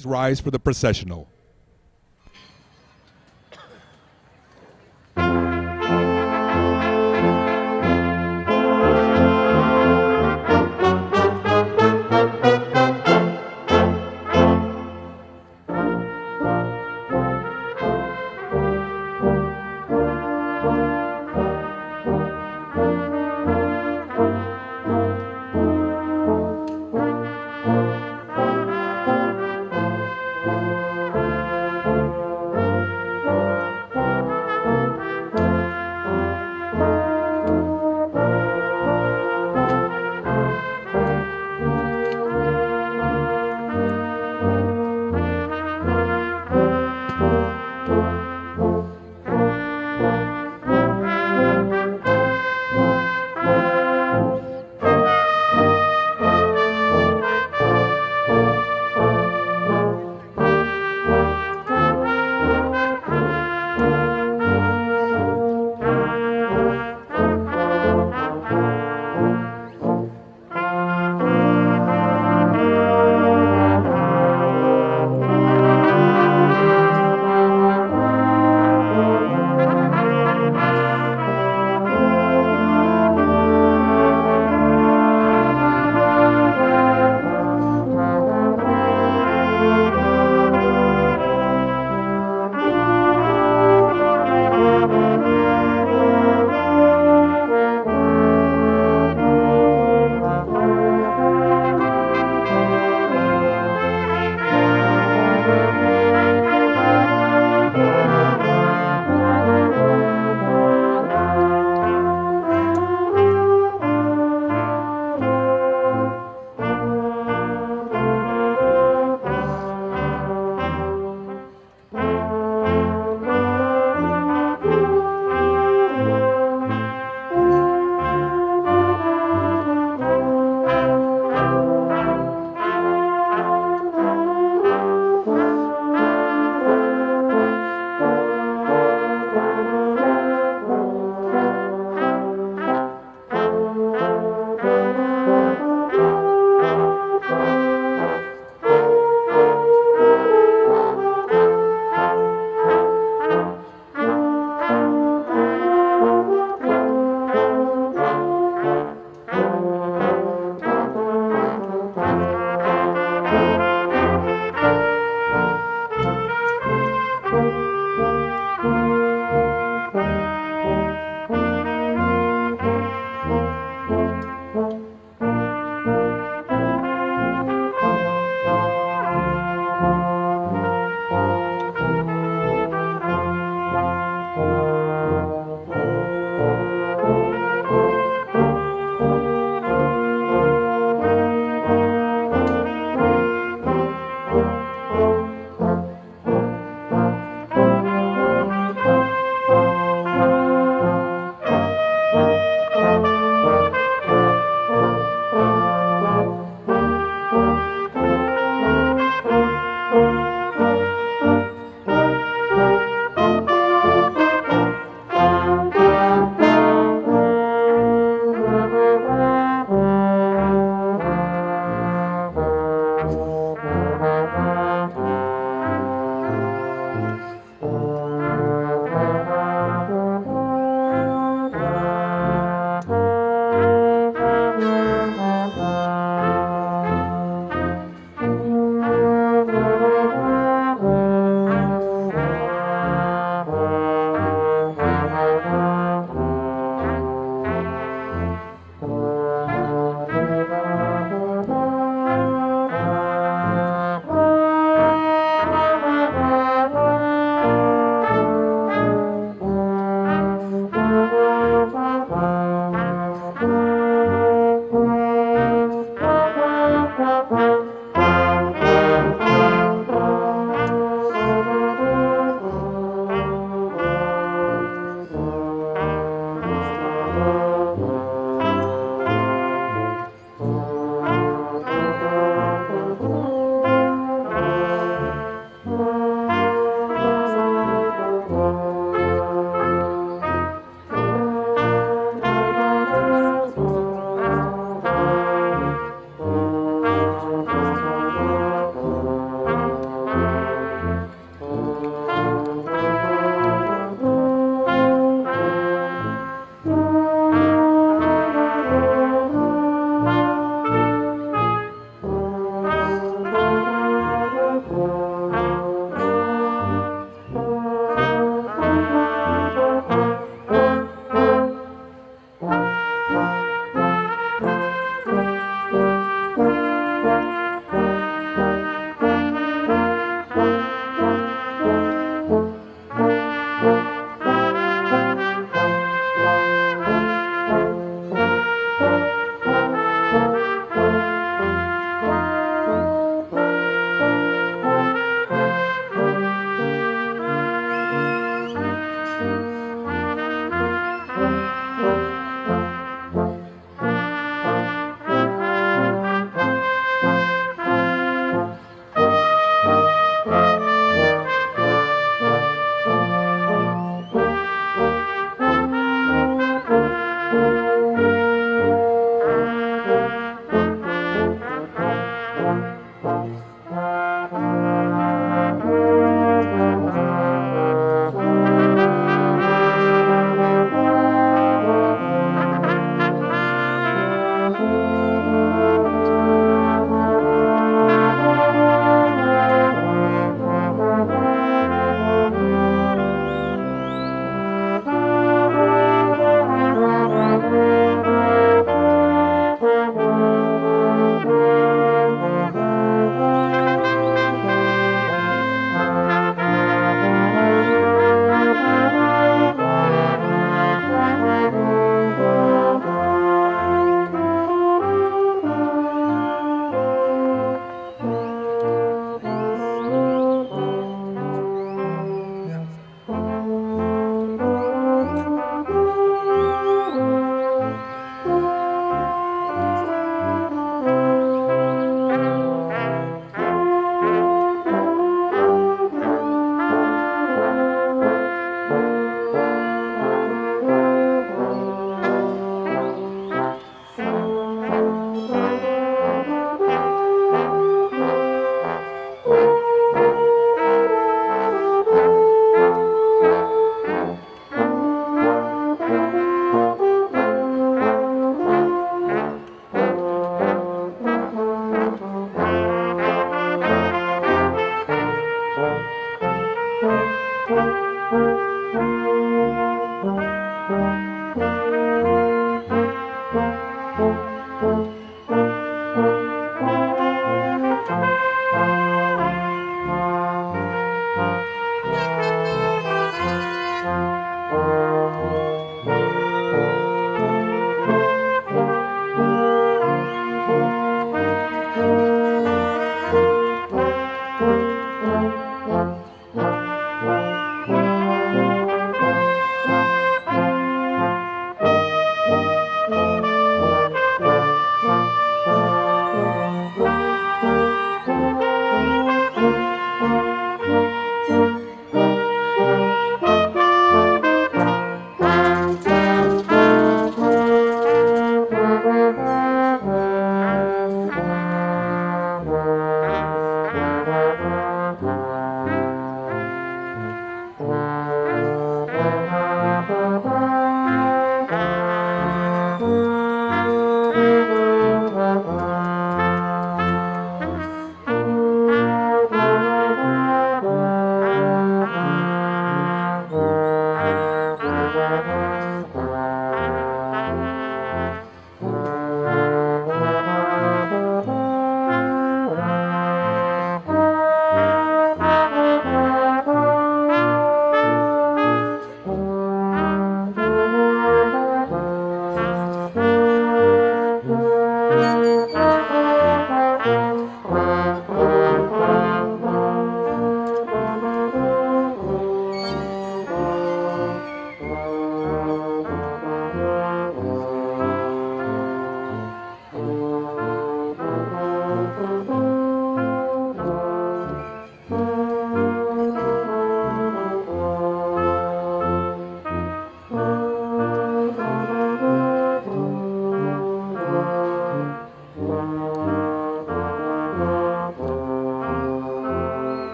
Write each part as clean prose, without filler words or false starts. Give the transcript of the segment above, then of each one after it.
Please rise for the processional.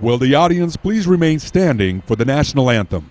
Will the audience please remain standing for the national anthem?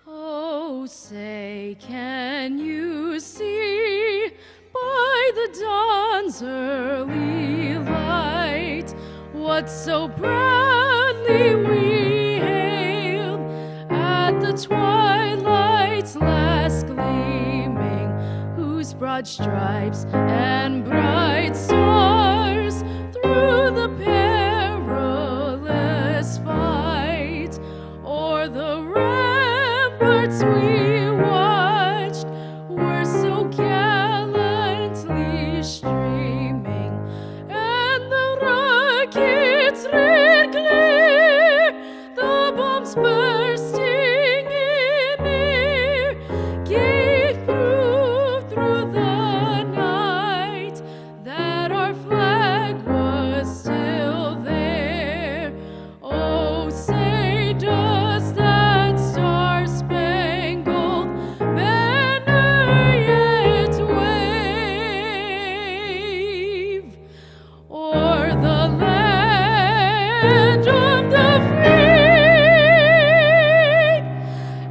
Oh, say, can you see by the dawn's early light what so proudly we hailed at the twilight's last gleaming, whose broad stripes and bright stars through the perilous fight o'er the ramparts we watched were so gallantly streaming, and the rockets' red glare, the bombs bursting in air, gave proof through the night that our flag was still there. Oh, say, does that star-spangled banner yet wave o'er the land of the free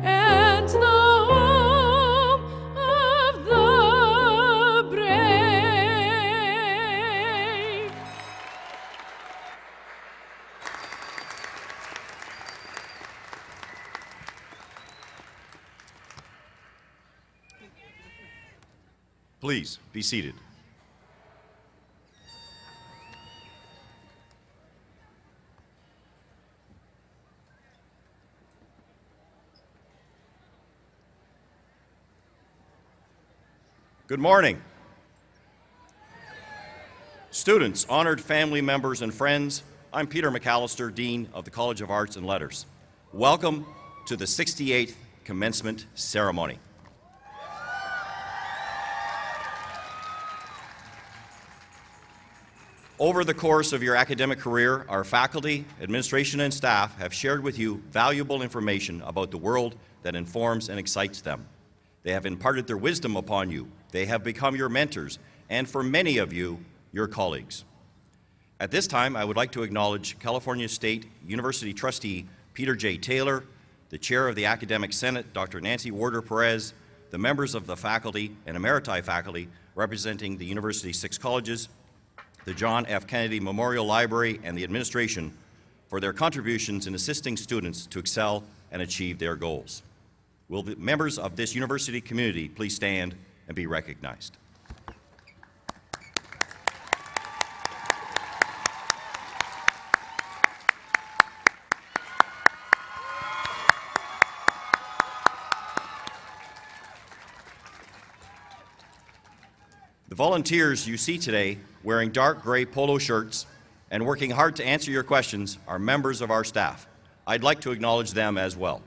and the home of the brave? Please be seated. Good morning. Students, honored family members, and friends, I'm Peter McAllister, Dean of the College of Arts and Letters. Welcome to the 68th Commencement Ceremony. Over the course of your academic career, our faculty, administration, and staff have shared with you valuable information about the world that informs and excites them. They have imparted their wisdom upon you. They have become your mentors, and for many of you, your colleagues. At this time, I would like to acknowledge California State University trustee Peter J. Taylor, the chair of the Academic Senate, Dr. Nancy Warder Perez, the members of the faculty and emeriti faculty representing the university's 6 colleges, the John F. Kennedy Memorial Library, and the administration for their contributions in assisting students to excel and achieve their goals. Will the members of this university community please stand and be recognized? The volunteers you see today wearing dark gray polo shirts and working hard to answer your questions are members of our staff. I'd like to acknowledge them as well.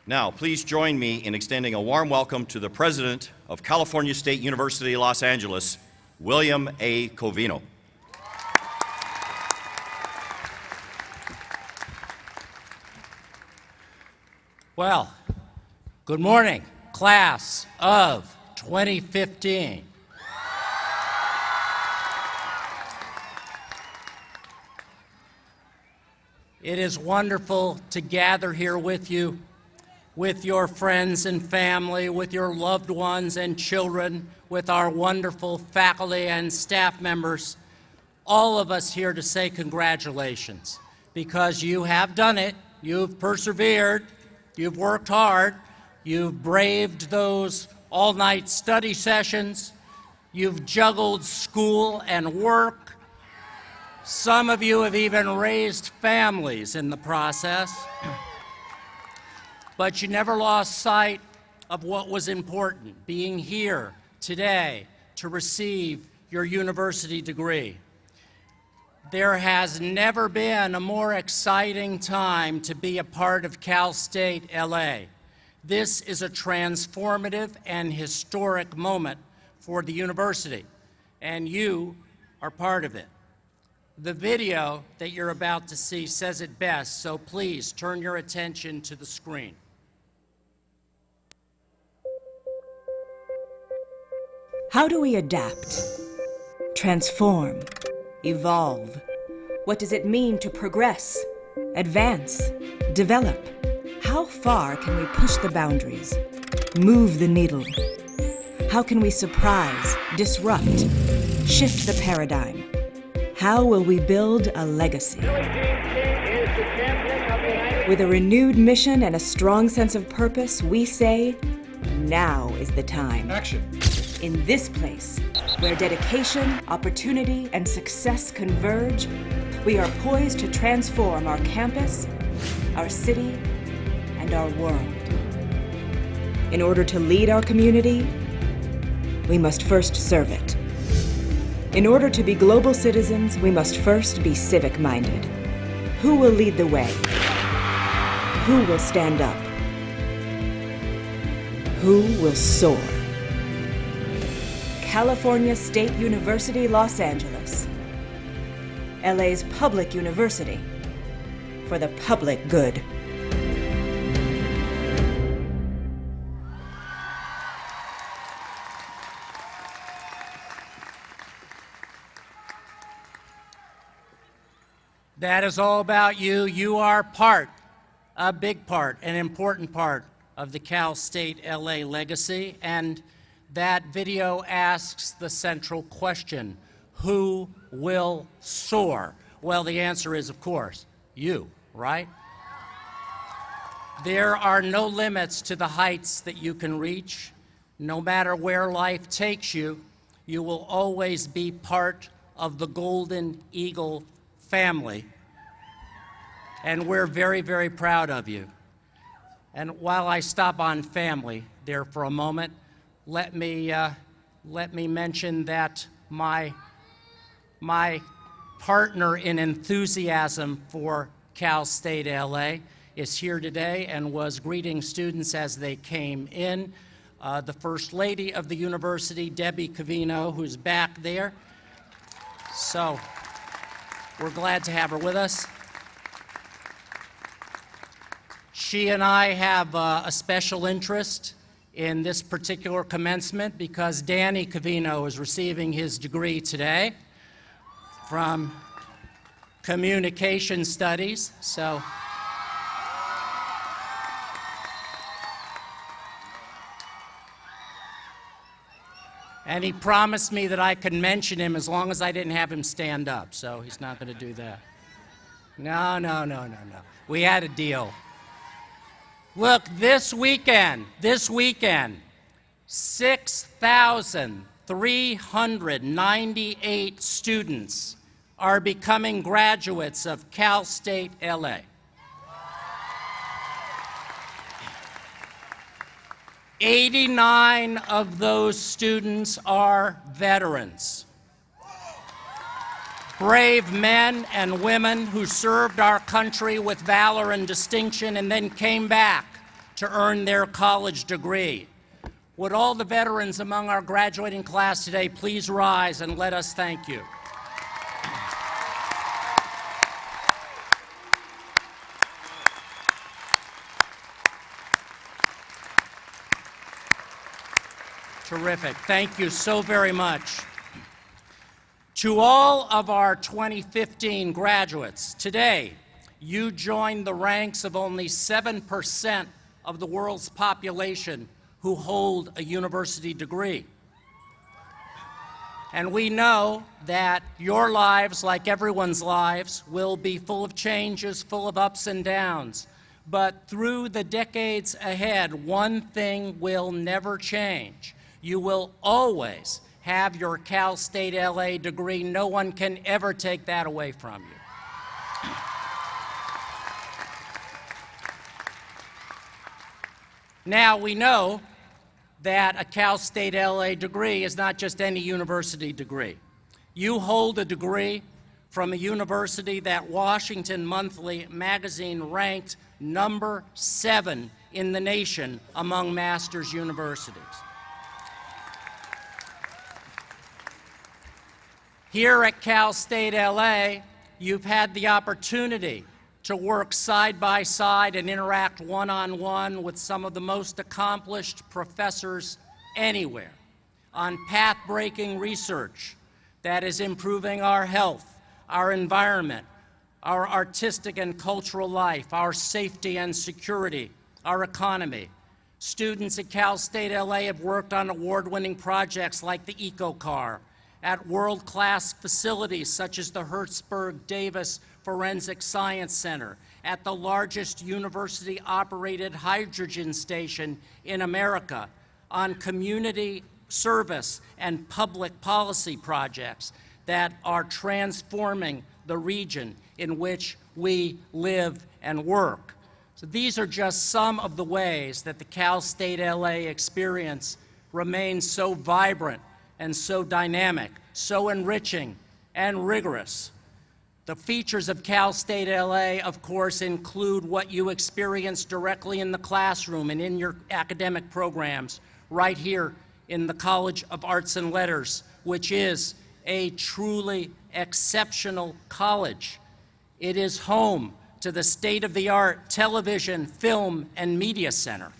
Now, please join me in extending a warm welcome to the President of California State University, Los Angeles, William A. Covino. Well, good morning, class of 2015. It is wonderful to gather here with you, with your friends and family, with your loved ones and children, with our wonderful faculty and staff members, all of us here to say congratulations, because you have done it, you've persevered, you've worked hard, you've braved those all-night study sessions, you've juggled school and work. Some of you have even raised families in the process. But you never lost sight of what was important, being here today to receive your university degree. There has never been a more exciting time to be a part of Cal State LA. This is a transformative and historic moment for the university, and you are part of it. The video that you're about to see says it best, so please turn your attention to the screen. How do we adapt, transform, evolve? What does it mean to progress, advance, develop? How far can we push the boundaries, move the needle? How can we surprise, disrupt, shift the paradigm? How will we build a legacy? With a renewed mission and a strong sense of purpose, we say, now is the time. Action. In this place, where dedication, opportunity, and success converge, we are poised to transform our campus, our city, and our world. In order to lead our community, we must first serve it. In order to be global citizens, we must first be civic-minded. Who will lead the way? Who will stand up? Who will soar? California State University, Los Angeles. LA's public university for the public good. That is all about you. You are part, a big part, an important part of the Cal State LA legacy, and that video asks the central question, who will soar? Well, the answer is, of course, you, right? There are no limits to the heights that you can reach. No matter where life takes you, you will always be part of the Golden Eagle family. And we're very, very proud of you. And while I stop on family there for a moment, let me mention that my partner in enthusiasm for Cal State LA is here today and was greeting students as they came in. The First Lady of the university, Debbie Covino, who's back there. So we're glad to have her with us. She and I have a special interest in this particular commencement because Danny Covino is receiving his degree today from Communication Studies. So and he promised me that I could mention him as long as I didn't have him stand up, so he's not going to do that. No. We had a deal. Look, this weekend, 6,398 students are becoming graduates of Cal State LA. 89 of those students are veterans. Brave men and women who served our country with valor and distinction and then came back to earn their college degree. Would all the veterans among our graduating class today please rise and let us thank you. Terrific. Thank you so very much. To all of our 2015 graduates, today you join the ranks of only 7% of the world's population who hold a university degree. And we know that your lives, like everyone's lives, will be full of changes, full of ups and downs. But through the decades ahead, one thing will never change. You will always have your Cal State LA degree. No one can ever take that away from you. Now, we know that a Cal State LA degree is not just any university degree. You hold a degree from a university that Washington Monthly magazine ranked number 7 in the nation among master's universities. Here at Cal State LA, you've had the opportunity to work side by side and interact one-on-one with some of the most accomplished professors anywhere on path-breaking research that is improving our health, our environment, our artistic and cultural life, our safety and security, our economy. Students at Cal State LA have worked on award-winning projects like the Eco Car, at world-class facilities such as the Hertzberg Davis Forensic Science Center, at the largest university-operated hydrogen station in America, on community service and public policy projects that are transforming the region in which we live and work. So these are just some of the ways that the Cal State LA experience remains so vibrant and so dynamic, so enriching and rigorous. The features of Cal State LA, of course, include what you experience directly in the classroom and in your academic programs right here in the College of Arts and Letters, which is a truly exceptional college. It is home to the state-of-the-art television, film, and media center.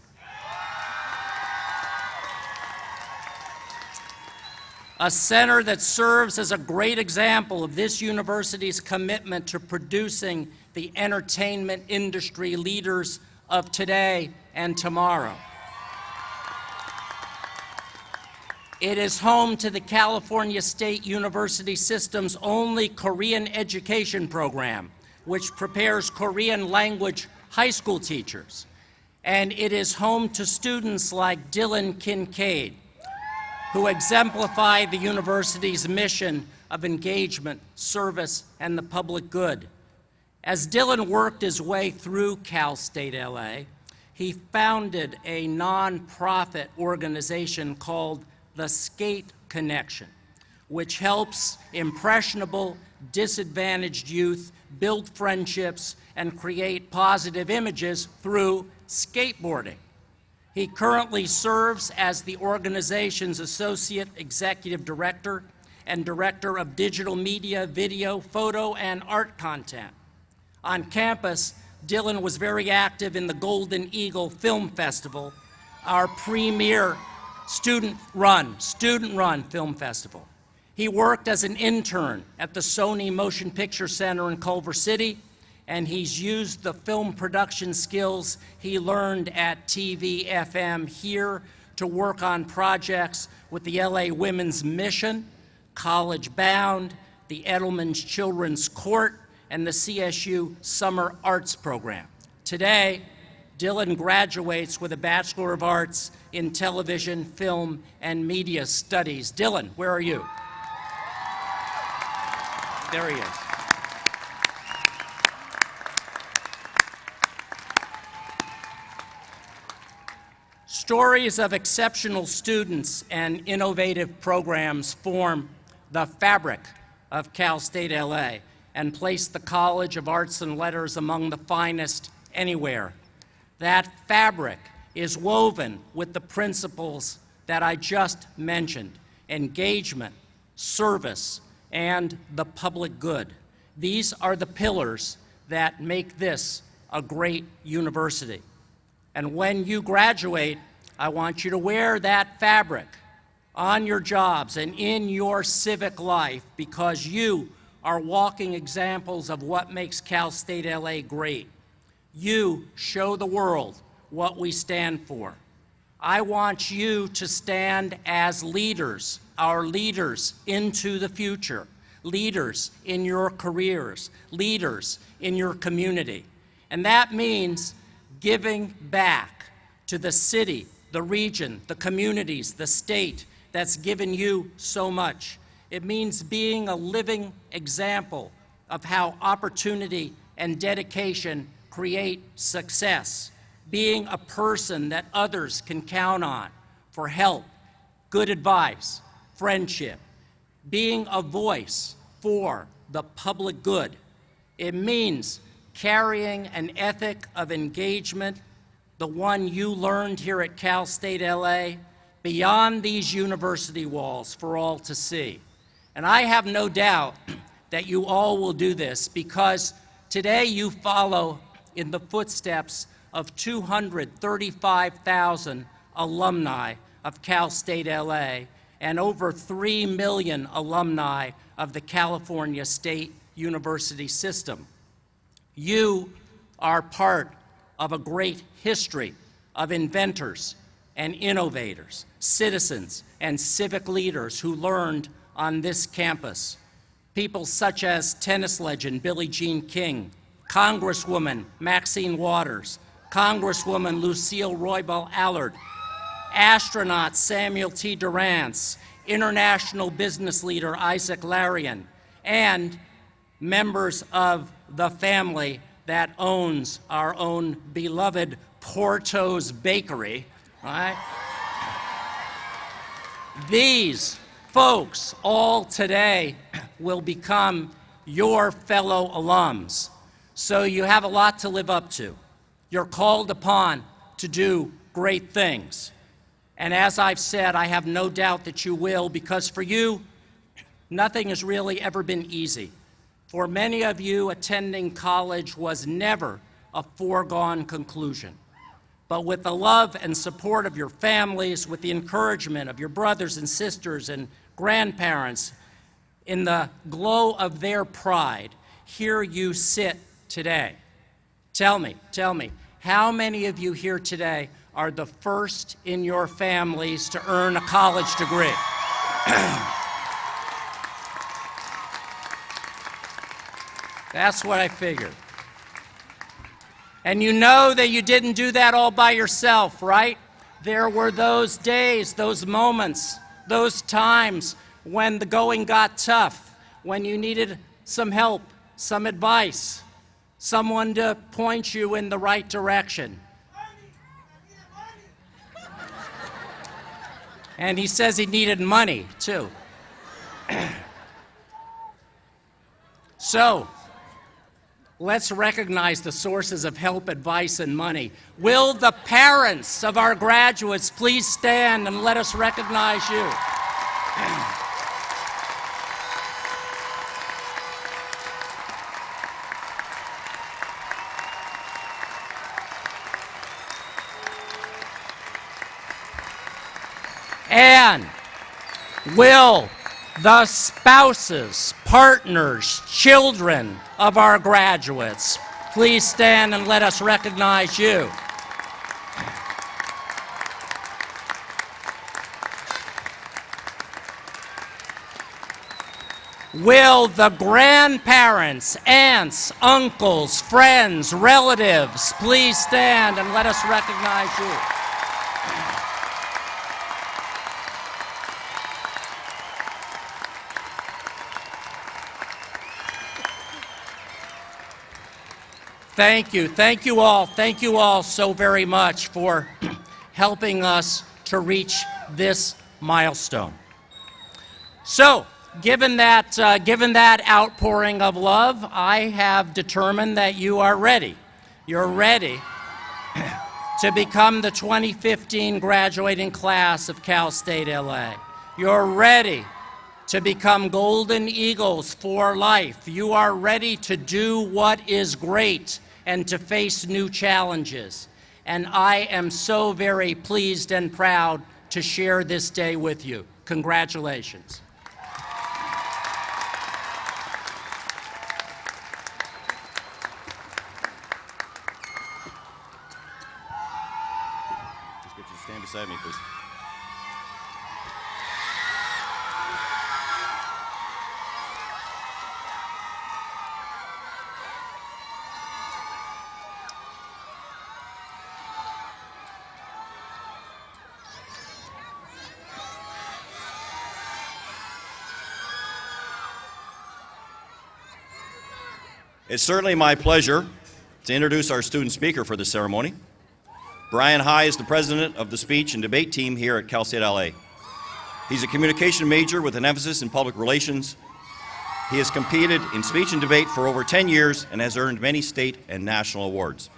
A center that serves as a great example of this university's commitment to producing the entertainment industry leaders of today and tomorrow. It is home to the California State University system's only Korean education program, which prepares Korean language high school teachers. And it is home to students like Dylan Kincaid, who exemplify the university's mission of engagement, service, and the public good. As Dylan worked his way through Cal State LA, he founded a nonprofit organization called the Skate Connection, which helps impressionable, disadvantaged youth build friendships and create positive images through skateboarding. He currently serves as the organization's Associate Executive Director and Director of Digital Media, Video, Photo, and Art Content. On campus, Dylan was very active in the Golden Eagle Film Festival, our premier student-run film festival. He worked as an intern at the Sony Motion Picture Center in Culver City, and he's used the film production skills he learned at TV-FM here to work on projects with the LA Women's Mission, College Bound, the Edelman's Children's Court, and the CSU Summer Arts Program. Today, Dylan graduates with a Bachelor of Arts in Television, Film, and Media Studies. Dylan, where are you? There he is. Stories of exceptional students and innovative programs form the fabric of Cal State LA and place the College of Arts and Letters among the finest anywhere. That fabric is woven with the principles that I just mentioned: engagement, service, and the public good. These are the pillars that make this a great university. And when you graduate, I want you to wear that fabric on your jobs and in your civic life, because you are walking examples of what makes Cal State LA great. You show the world what we stand for. I want you to stand as leaders, our leaders into the future, leaders in your careers, leaders in your community. And that means giving back to the city, the region, the communities, the state that's given you so much. It means being a living example of how opportunity and dedication create success, being a person that others can count on for help, good advice, friendship, being a voice for the public good. It means carrying an ethic of engagement, the one you learned here at Cal State LA, beyond these university walls for all to see. And I have no doubt that you all will do this, because today you follow in the footsteps of 235,000 alumni of Cal State LA and over 3 million alumni of the California State University system. You are part of a great history of inventors and innovators, citizens and civic leaders who learned on this campus. People such as tennis legend Billie Jean King, Congresswoman Maxine Waters, Congresswoman Lucille Roybal Allard, astronaut Samuel T. Durance, international business leader Isaac Larian, and members of the family that owns our own beloved Porto's Bakery, right? These folks all today will become your fellow alums. So you have a lot to live up to. You're called upon to do great things. And as I've said, I have no doubt that you will, because for you, nothing has really ever been easy. For many of you, attending college was never a foregone conclusion. But with the love and support of your families, with the encouragement of your brothers and sisters and grandparents, in the glow of their pride, here you sit today. Tell me, how many of you here today are the first in your families to earn a college degree? That's what I figured. And you know that you didn't do that all by yourself, right? There were those days, those moments, those times when the going got tough, when you needed some help, some advice, someone to point you in the right direction. And he says he needed money, too. So, let's recognize the sources of help, advice, and money. Will the parents of our graduates please stand and let us recognize you? And will the spouses, partners, children of our graduates please stand and let us recognize you? Will the grandparents, aunts, uncles, friends, relatives please stand and let us recognize you? Thank you all so very much for helping us to reach this milestone. So, given that outpouring of love, I have determined that you are ready. You're ready to become the 2015 graduating class of Cal State LA. You're ready to become Golden Eagles for life. You are ready to do what is great and to face new challenges. And I am so very pleased and proud to share this day with you. Congratulations. Just get you to stand beside me, please. It's certainly my pleasure to introduce our student speaker for the ceremony. Brian High is the president of the speech and debate team here at Cal State LA. He's a communication major with an emphasis in public relations. He has competed in speech and debate for over 10 years and has earned many state and national awards.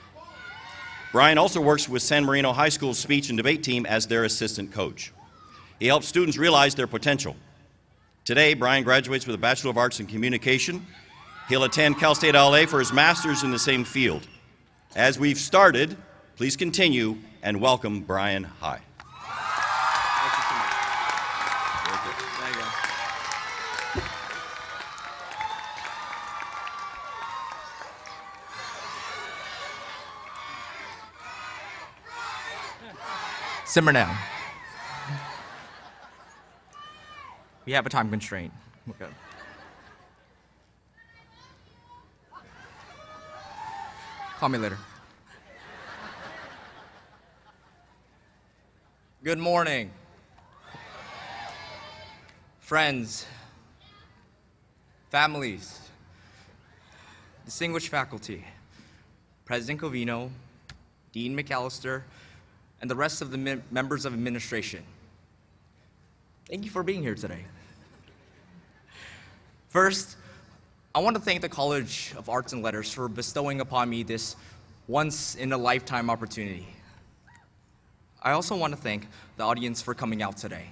Brian also works with San Marino High School's speech and debate team as their assistant coach. He helps students realize their potential. Today, Brian graduates with a Bachelor of Arts in Communication. He'll attend Cal State LA for his master's in the same field. As we've started, please continue and welcome Brian High. Simmer down. We have a time constraint. Okay. Call me later. Good morning. Friends, families, distinguished faculty, President Covino, Dean McAllister, and the rest of the members of administration. Thank you for being here today. First, I want to thank the College of Arts and Letters for bestowing upon me this once-in-a-lifetime opportunity. I also want to thank the audience for coming out today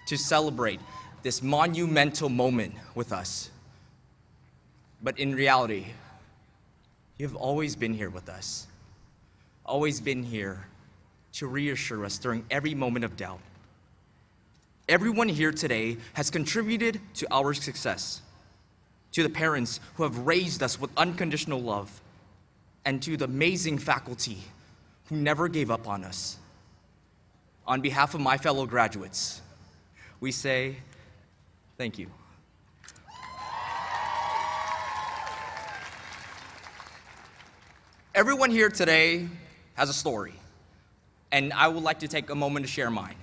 to celebrate this monumental moment with us. But in reality, you've always been here with us, always been here to reassure us during every moment of doubt. Everyone here today has contributed to our success, to the parents who have raised us with unconditional love, and to the amazing faculty who never gave up on us. On behalf of my fellow graduates, we say thank you. Everyone here today has a story, and I would like to take a moment to share mine.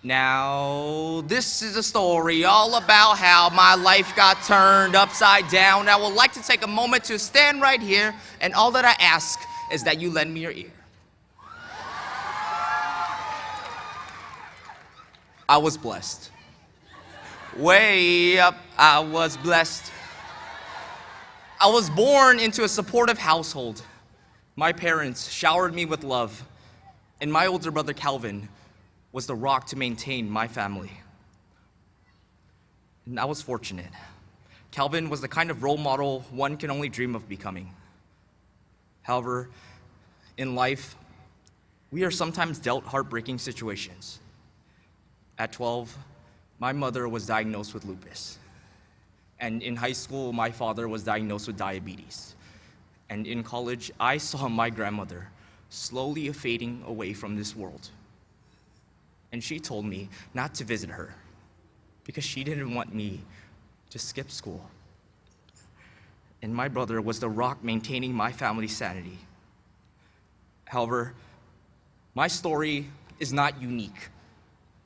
Now, this is a story all about how my life got turned upside down. I would like to take a moment to stand right here, and all that I ask is that you lend me your ear. I was blessed. Way up, I was blessed. I was born into a supportive household. My parents showered me with love, and my older brother Calvin was the rock to maintain my family. And I was fortunate. Calvin was the kind of role model one can only dream of becoming. However, in life, we are sometimes dealt heartbreaking situations. At 12, my mother was diagnosed with lupus. And in high school, my father was diagnosed with diabetes. And in college, I saw my grandmother slowly fading away from this world. And she told me not to visit her because she didn't want me to skip school. And my brother was the rock maintaining my family's sanity. However, my story is not unique.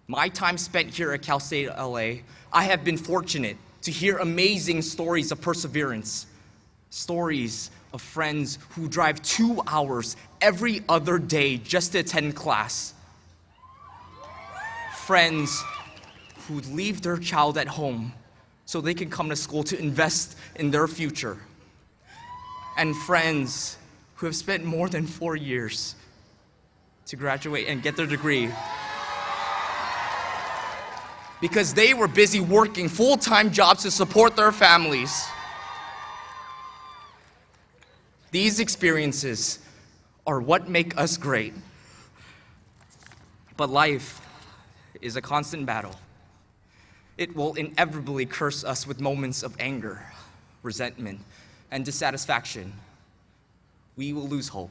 My time spent here at Cal State LA, I have been fortunate to hear amazing stories of perseverance, stories of friends who drive 2 hours every other day just to attend class, friends who leave their child at home so they can come to school to invest in their future, and friends who have spent more than 4 years to graduate and get their degree because they were busy working full-time jobs to support their families. These experiences are what make us great. But life is a constant battle. It will inevitably curse us with moments of anger, resentment, and dissatisfaction. We will lose hope.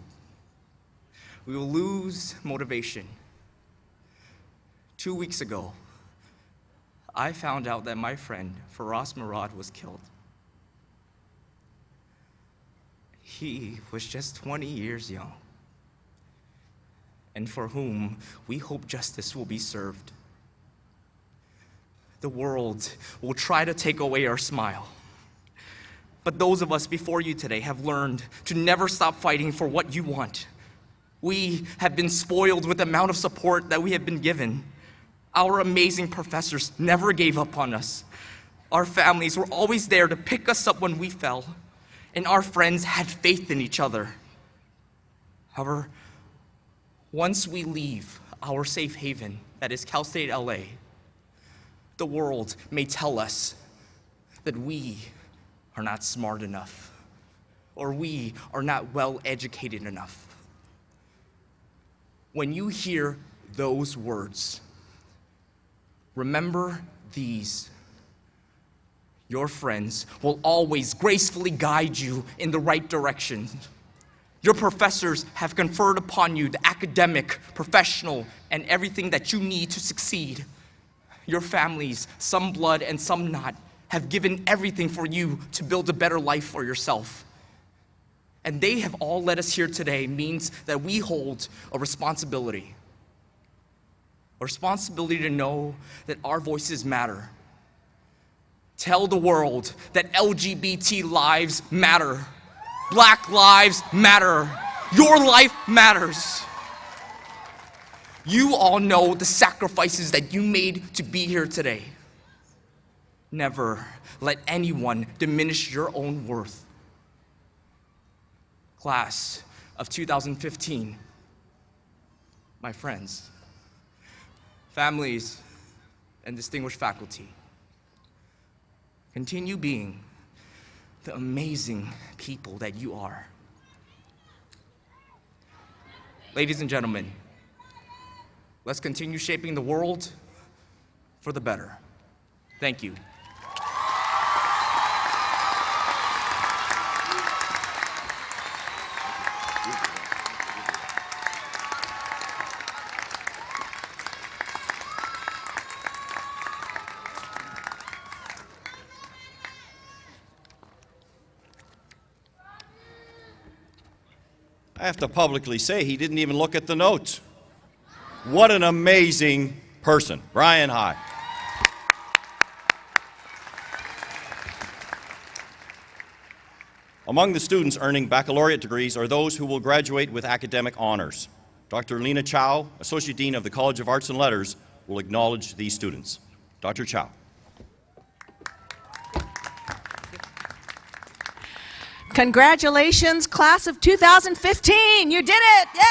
We will lose motivation. 2 weeks ago, I found out that my friend, Faraz Murad, was killed. He was just 20 years young, and for whom we hope justice will be served. The world will try to take away our smile, but those of us before you today have learned to never stop fighting for what you want. We have been spoiled with the amount of support that we have been given. Our amazing professors never gave up on us. Our families were always there to pick us up when we fell, and our friends had faith in each other. However, once we leave our safe haven, that is Cal State LA, the world may tell us that we are not smart enough, or we are not well educated enough. When you hear those words, remember these. Your friends will always gracefully guide you in the right direction. Your professors have conferred upon you the academic, professional, and everything that you need to succeed. Your families, some blood and some not, have given everything for you to build a better life for yourself. And they have all led us here today means that we hold a responsibility. A responsibility to know that our voices matter. Tell the world that LGBT lives matter. Black lives matter. Your life matters. You all know the sacrifices that you made to be here today. Never let anyone diminish your own worth. Class of 2015, my friends, families, and distinguished faculty, continue being the amazing people that you are. Ladies and gentlemen, let's continue shaping the world for the better. Thank you. I have to publicly say he didn't even look at the notes. What an amazing person. Brian High. Among the students earning baccalaureate degrees are those who will graduate with academic honors. Dr. Lena Chow, Associate Dean of the College of Arts and Letters, will acknowledge these students. Dr. Chow. Congratulations, class of 2015. You did it. Yay!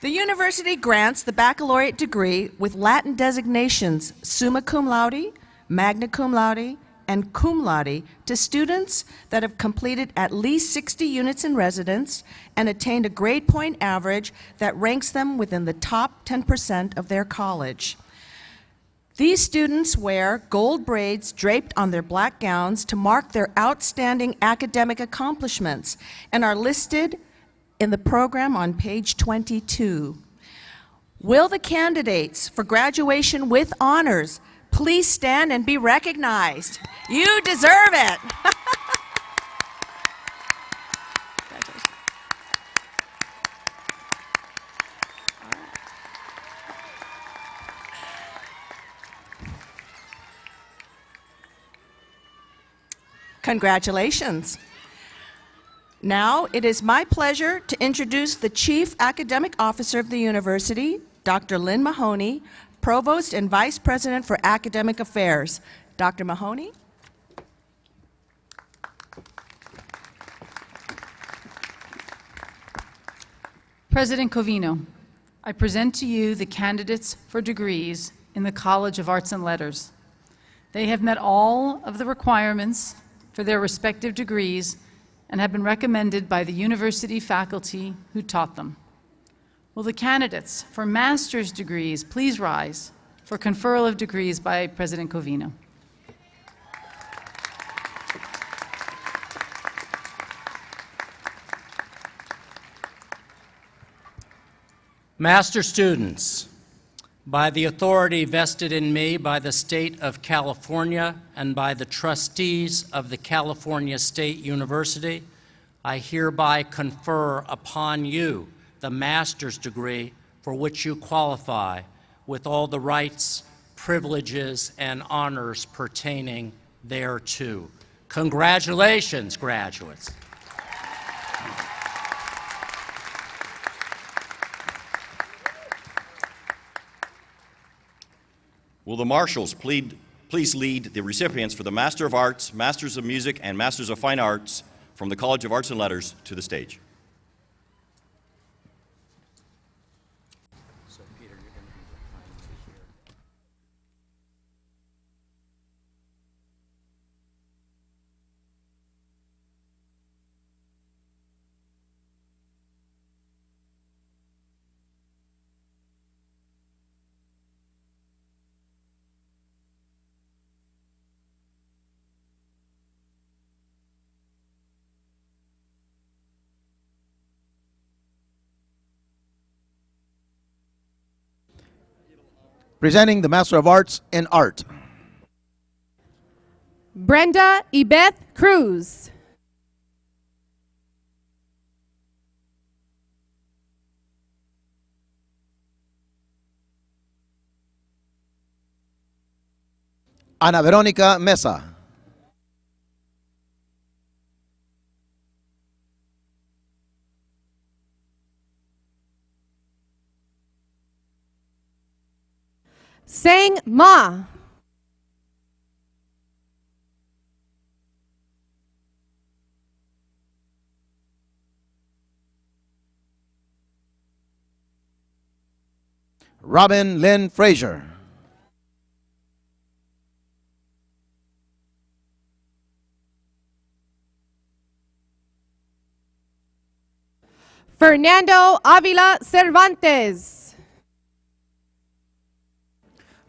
The university grants the baccalaureate degree with Latin designations summa cum laude, magna cum laude, and cum laude to students that have completed at least 60 units in residence and attained a grade point average that ranks them within the top 10% of their college. These students wear gold braids draped on their black gowns to mark their outstanding academic accomplishments and are listed in the program on page 22. Will the candidates for graduation with honors please stand and be recognized? You deserve it. Congratulations. Now, it is my pleasure to introduce the Chief Academic Officer of the University, Dr. Lynn Mahoney, Provost and Vice President for Academic Affairs. Dr. Mahoney. President Covino, I present to you the candidates for degrees in the College of Arts and Letters. They have met all of the requirements for their respective degrees and have been recommended by the university faculty who taught them. Will the candidates for master's degrees please rise for conferral of degrees by President Covino? Master students, by the authority vested in me by the State of California and by the trustees of the California State University, I hereby confer upon you the master's degree for which you qualify with all the rights, privileges, and honors pertaining thereto. Congratulations, graduates. Will the marshals please lead the recipients for the Master of Arts, Masters of Music, and Masters of Fine Arts from the College of Arts and Letters to the stage? Presenting the Master of Arts in Art. Brenda Ibeth Cruz. Ana Verónica Mesa. Sang Ma. Robin Lynn Frazier. Fernando Avila Cervantes.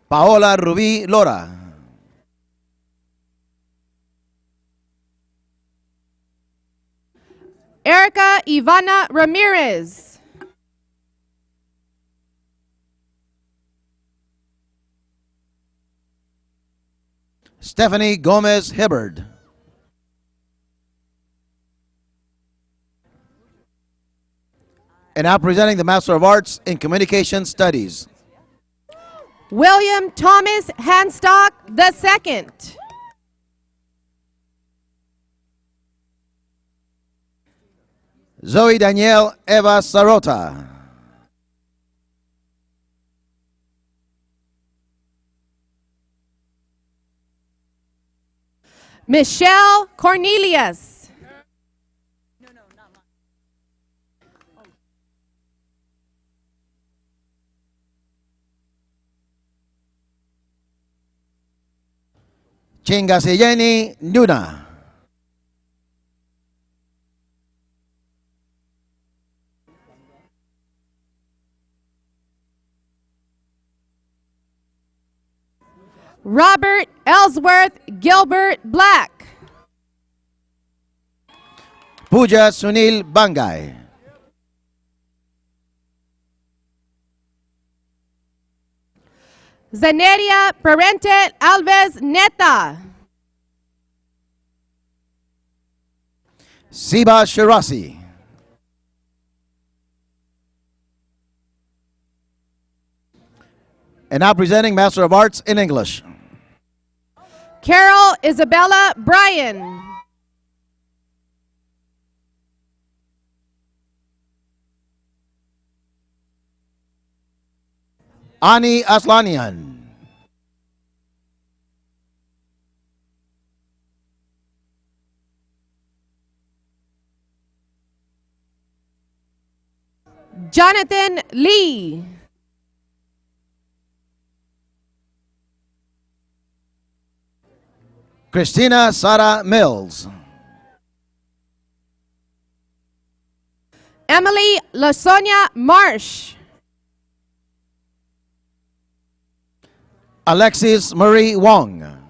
Paola Rubí Lora. Erica Ivana Ramirez. Stephanie Gomez Hibbard. And now presenting the Master of Arts in Communication Studies. William Thomas Hanstock II. Zoe Danielle Eva Sarota. Michelle Cornelius. Chingasiyeni Nuna. Robert Ellsworth Gilbert Black. Pooja Sunil Bangay. Zaneria Parente Alves Neta. Siba Shirasi. And now presenting Master of Arts in English. Carol Isabella Bryan. Ani Aslanian. Jonathan Lee. Christina Sara Mills. Emily Lasonia Marsh. Alexis Marie Wong.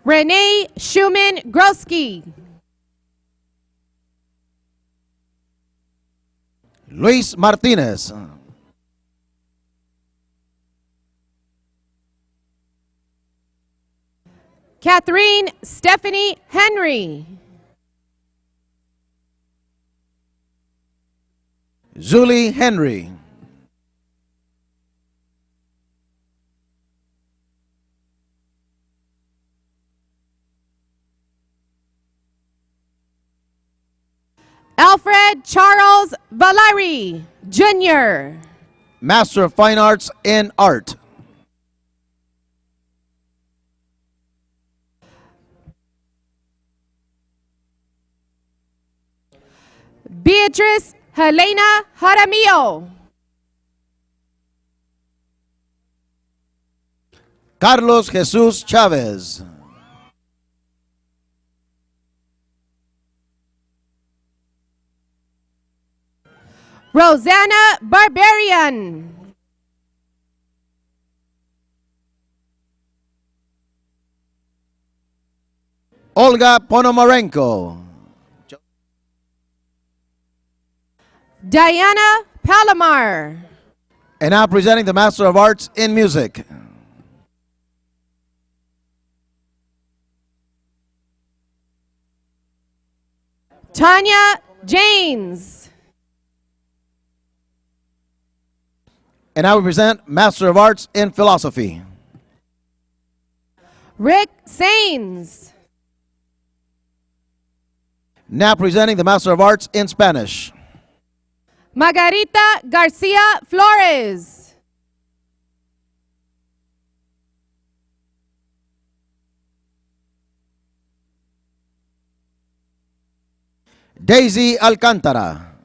Renee Schumann Groski. Luis Martinez. Catherine Stephanie Henry. Julie Henry. Alfred Valeri, Jr. Master of Fine Arts in Art. Beatrice Helena Jaramillo. Carlos Jesus Chavez. Rosanna Barbarian. Olga Ponomarenko. Diana Palomar. And now presenting the Master of Arts in Music. Tanya James. And now we present Master of Arts in Philosophy. Rick Sains. Now presenting the Master of Arts in Spanish. Margarita Garcia Flores. Daisy Alcántara.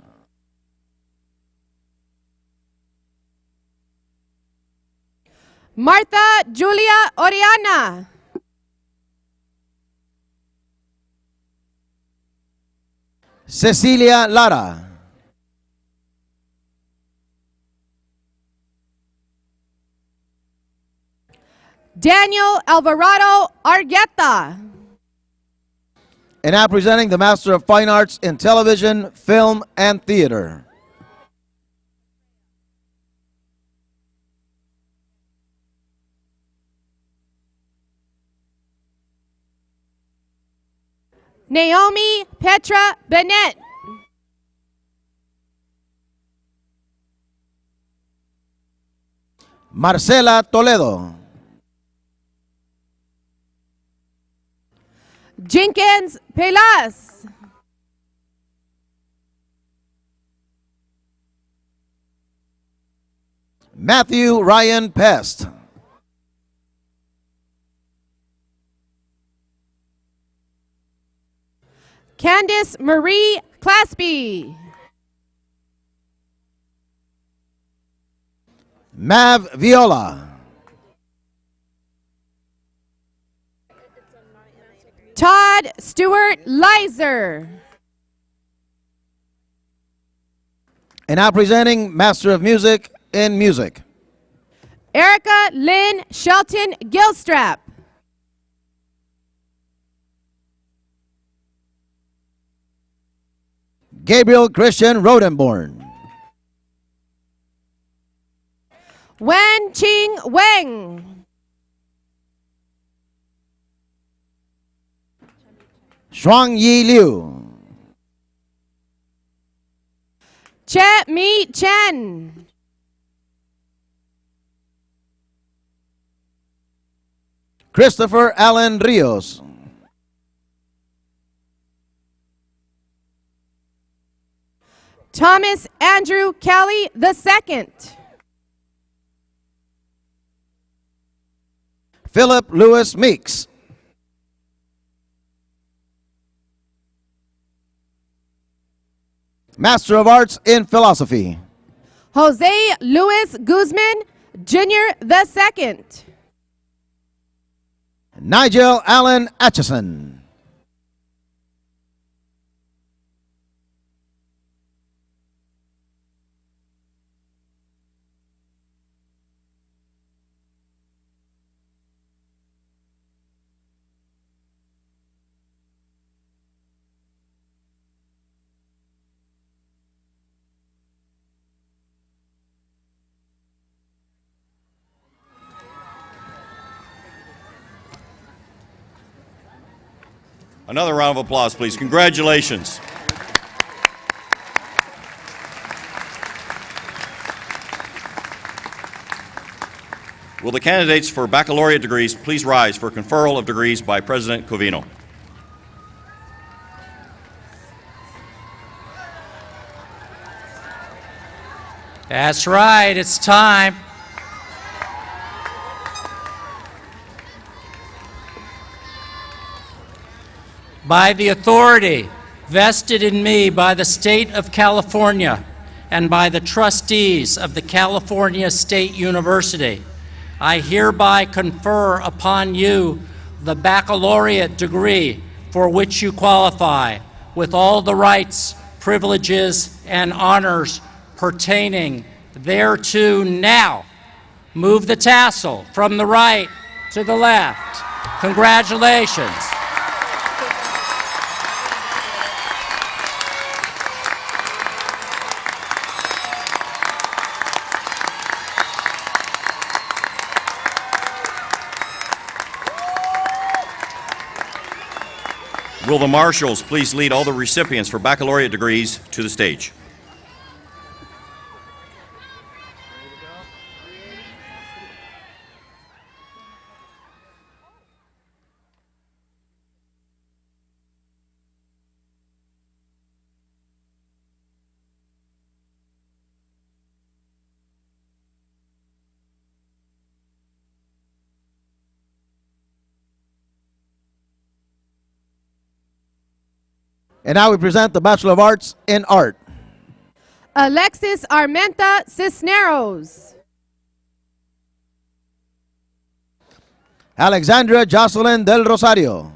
Martha Julia Oriana. Cecilia Lara. Daniel Alvarado Argueta. And now presenting the Master of Fine Arts in Television, Film, and Theater. Naomi Petra Bennett. Marcela Toledo. Jenkins Pelas. Matthew Ryan Pest. Candice Marie Claspy. Mav Viola. Todd Stewart Leiser. And now presenting Master of Music in Music. Erica Lynn Shelton Gilstrap. Gabriel Christian Rodenborn. Wen Ching Weng. Shuang Yi Liu. Che Mi Chen. Christopher Allen Rios. Thomas Andrew Kelly II. Philip Lewis Meeks. Master of Arts in Philosophy. Jose Luis Guzman Jr. II. Nigel Allen Atchison. Another round of applause, please. Congratulations. Will the candidates for baccalaureate degrees please rise for conferral of degrees by President Covino? That's right, it's time. By the authority vested in me by the state of California and by the trustees of the California State University, I hereby confer upon you the baccalaureate degree for which you qualify, with all the rights, privileges, and honors pertaining thereto now. Move the tassel from the right to the left. Congratulations. Will the marshals please lead all the recipients for baccalaureate degrees to the stage? And now we present the Bachelor of Arts in Art. Alexis Armenta Cisneros. Alexandra Jocelyn Del Rosario.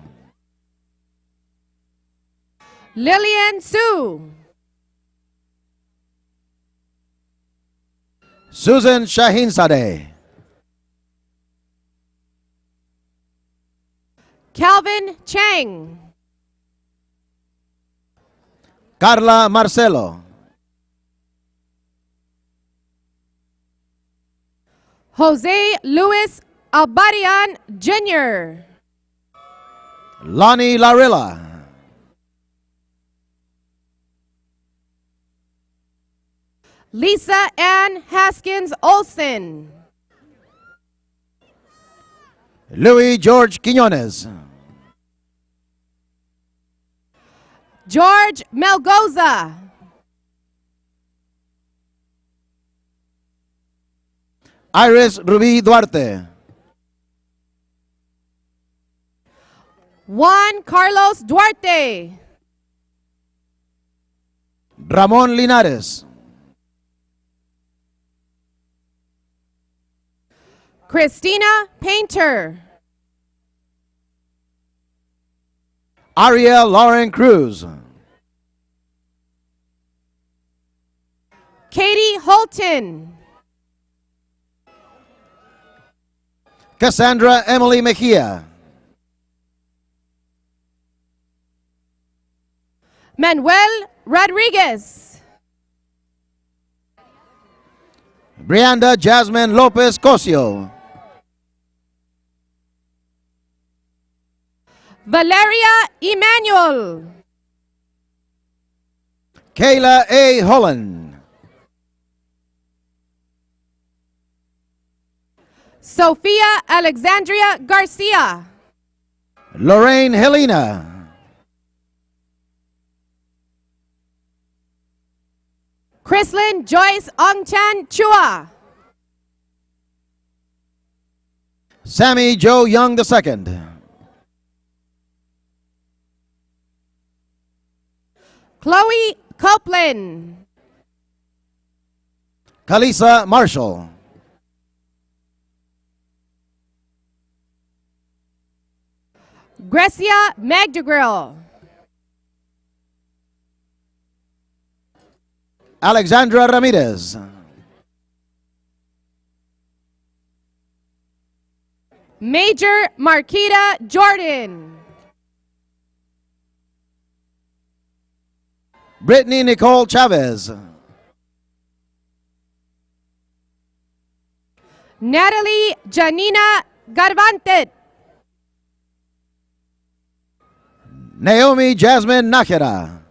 Lillian Su. Susan Shahinzadeh. Calvin Chang. Carla Marcelo. Jose Luis Albarian Jr. Lonnie Larilla. Lisa Ann Haskins Olson. Louis George Quinones. George Melgoza. Iris Ruby Duarte. Juan Carlos Duarte. Ramon Linares. Christina Painter. Ariel Lauren Cruz. Katie Holton. Cassandra Emily Mejia. Manuel Rodriguez. Brianda Jasmine Lopez Cosio. Valeria Emanuel. Kayla A. Holland. Sophia Alexandria Garcia. Lorraine Helena. Chrislyn Joyce Ongchan Chua. Sammy Joe Young II. Chloe Copeland. Kalisa Marshall. Grecia Magdagrill. Alexandra Ramirez. Major Marquita Jordan. Brittany Nicole Chavez. Natalie Janina Garvante. Naomi Jasmine Nakira.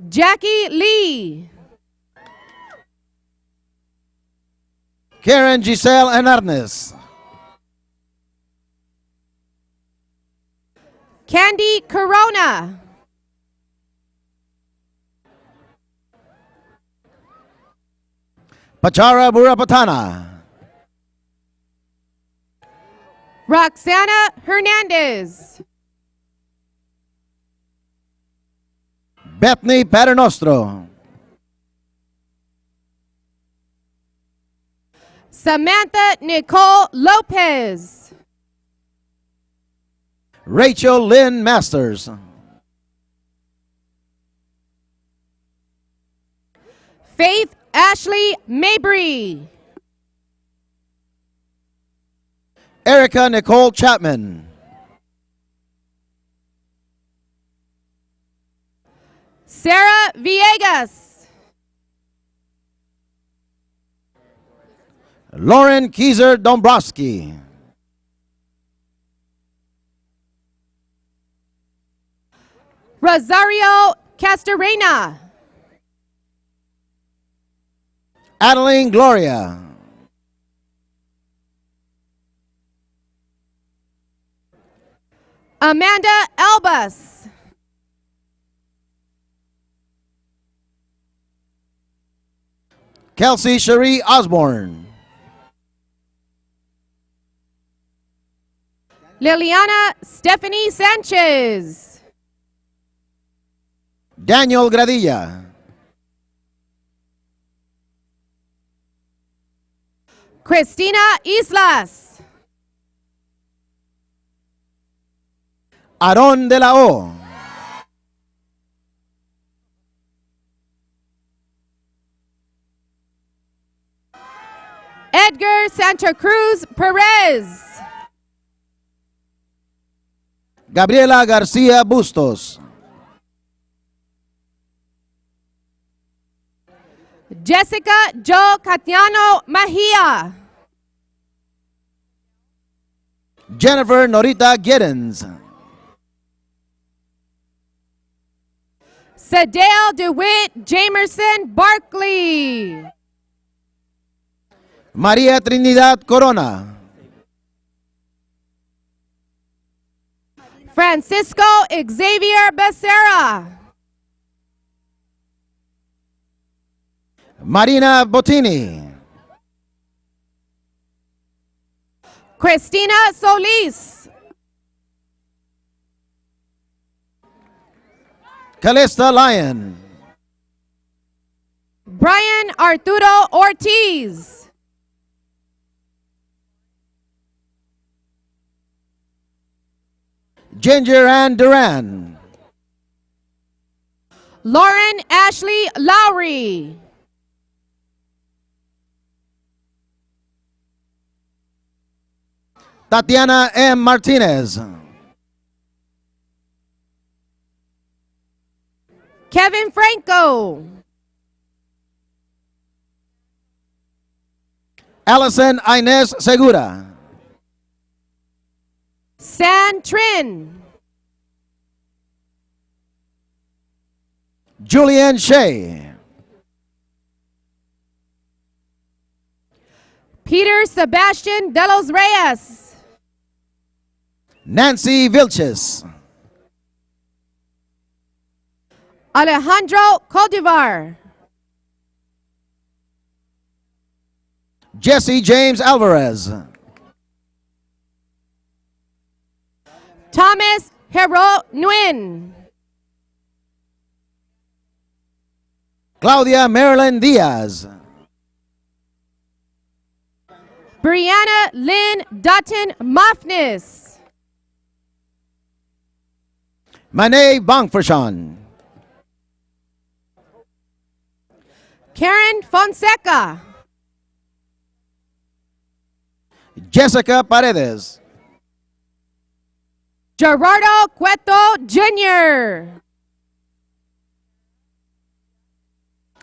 Jackie Lee. Karen Giselle Hernandez. Candy Corona. Pachara Burapatana. Roxana Hernandez. Bethany Paternostro. Samantha Nicole Lopez. Rachel Lynn Masters. Faith Ashley Mabry. Erica Nicole Chapman. Sarah Villegas. Lauren Kieser Dombrowski. Rosario Castorena. Adeline Gloria. Amanda Albus. Kelsey Cherie Osborne. Liliana Stephanie Sanchez. Daniel Gradilla. Cristina Islas. Aaron de la O. Edgar Santa Cruz Perez. Gabriela Garcia Bustos. Jessica Jo Catiano Mahia. Jennifer Norita Giddens. Sadale DeWitt Jamerson Barkley. María Trinidad Corona. Francisco Xavier Becerra. Marina Bottini. Cristina Solis. Calista Lyon. Brian Arturo Ortiz. Ginger Ann Duran. Lauren Ashley Lowry. Tatiana M. Martinez. Kevin Franco. Allison Inez Segura. San Trin. Julian Shea. Peter Sebastian de los Reyes. Nancy Vilches. Alejandro Coldivar. Jesse James Alvarez. Thomas Hero Nguyen. Claudia Marilyn Diaz. Brianna Lynn Dutton Mofnis. Mane Bangfershan. Karen Fonseca. Jessica Paredes. Gerardo Cueto Jr.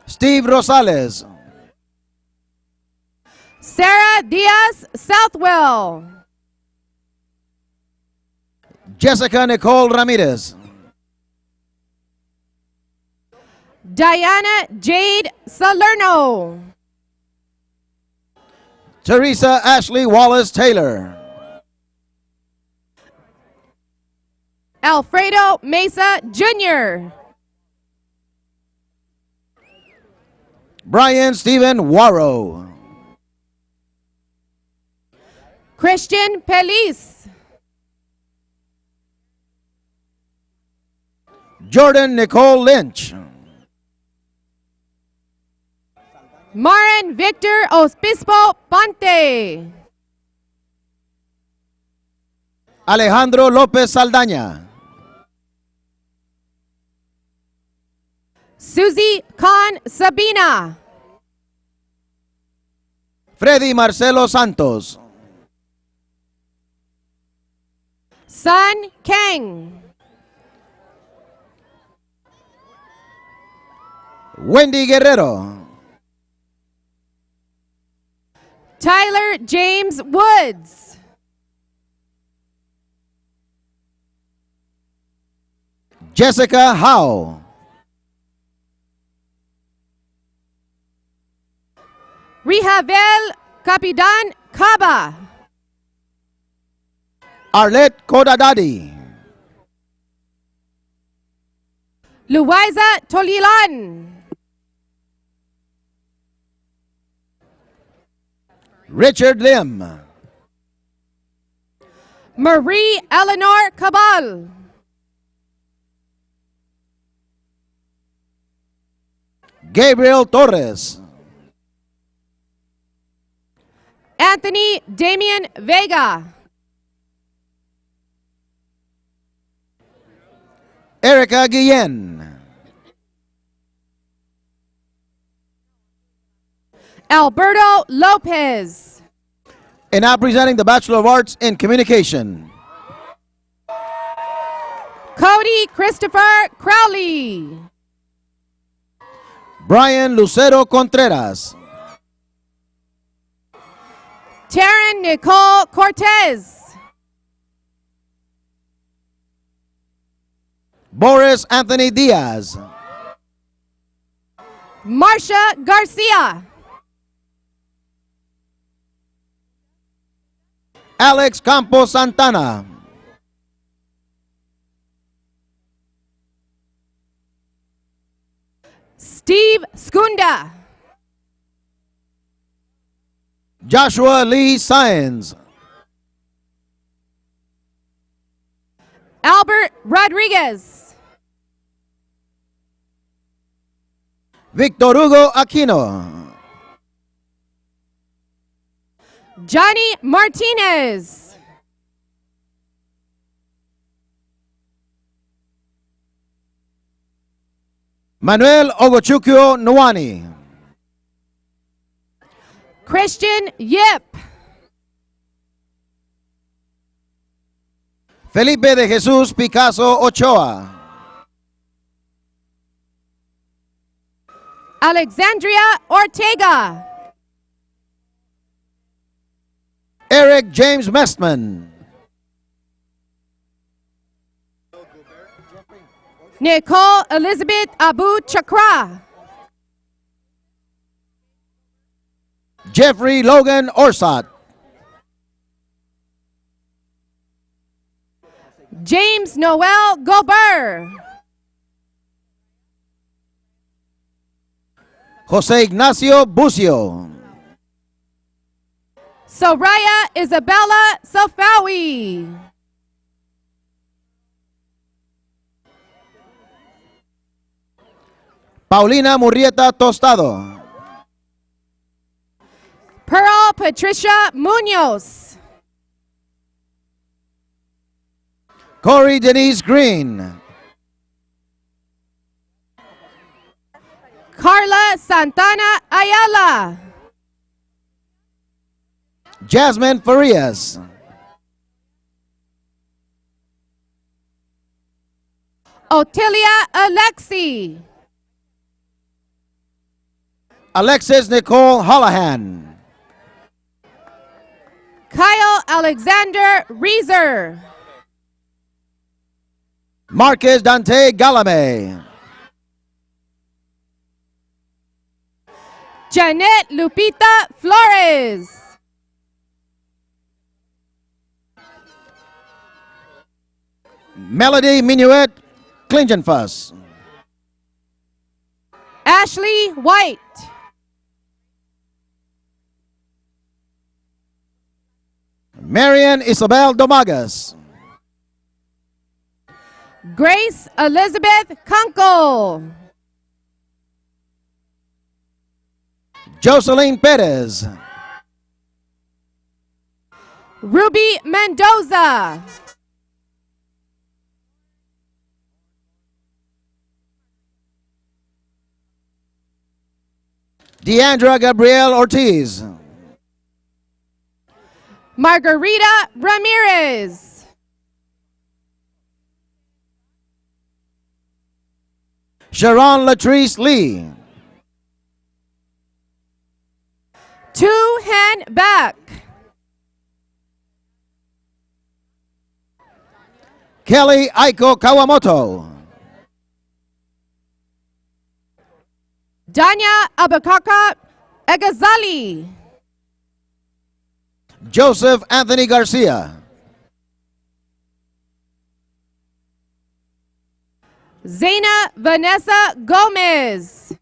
Steve Rosales. Sarah Diaz Southwell. Jessica Nicole Ramirez. Diana Jade Salerno. Teresa Ashley Wallace Taylor. Alfredo Mesa Jr. Brian Stephen Warrow. Christian Pelis. Jordan Nicole Lynch. Maren Victor Ospispo Ponte. Alejandro Lopez Saldaña. Susie Khan Sabina. Freddy Marcelo Santos. Sun Kang. Wendy Guerrero. Tyler James Woods. Jessica Howe. Rihavel Capitan Caba. Arlette Codadadi. Luisa Tolilan. Richard Lim. Marie Eleanor Cabal. Gabriel Torres. Anthony Damian Vega. Erica Guillen. Alberto Lopez. And now presenting the Bachelor of Arts in Communication. Cody Christopher Crowley. Brian Lucero Contreras. Taryn Nicole Cortez. Boris Anthony Diaz. Marcia Garcia. Alex Campos Santana. Steve Skunda. Joshua Lee Saenz. Albert Rodriguez. Victor Hugo Aquino. Johnny Martinez. Manuel Ogochukwu Nwani. Christian Yip. Felipe de Jesús Picasso Ochoa. Alexandria Ortega. Eric James Mestman. Nicole Elizabeth Abu Chakra. Jeffrey Logan Orsat. James Noel Gobert. Jose Ignacio Bucio. Soraya Isabella Safawi. Paulina Murrieta Tostado. Pearl Patricia Munoz. Corey Denise Green. Carla Santana Ayala. Jasmine Farias. Otilia Alexi. Alexis Nicole Hollahan. Kyle Alexander Reeser. Marquez Dante Galame. Janet Lupita Flores. Melody Minuet Klingenfuss. Ashley White. Marian Isabel Domagas. Grace Elizabeth Kunkel. Jocelyn Perez. Ruby Mendoza. Deandra Gabriel Ortiz. Margarita Ramirez. Sharon Latrice Lee. Tu Han Beck. Kelly Aiko Kawamoto. Danya Abakaka Egazali. Joseph Anthony Garcia. Zaina Vanessa Gomez.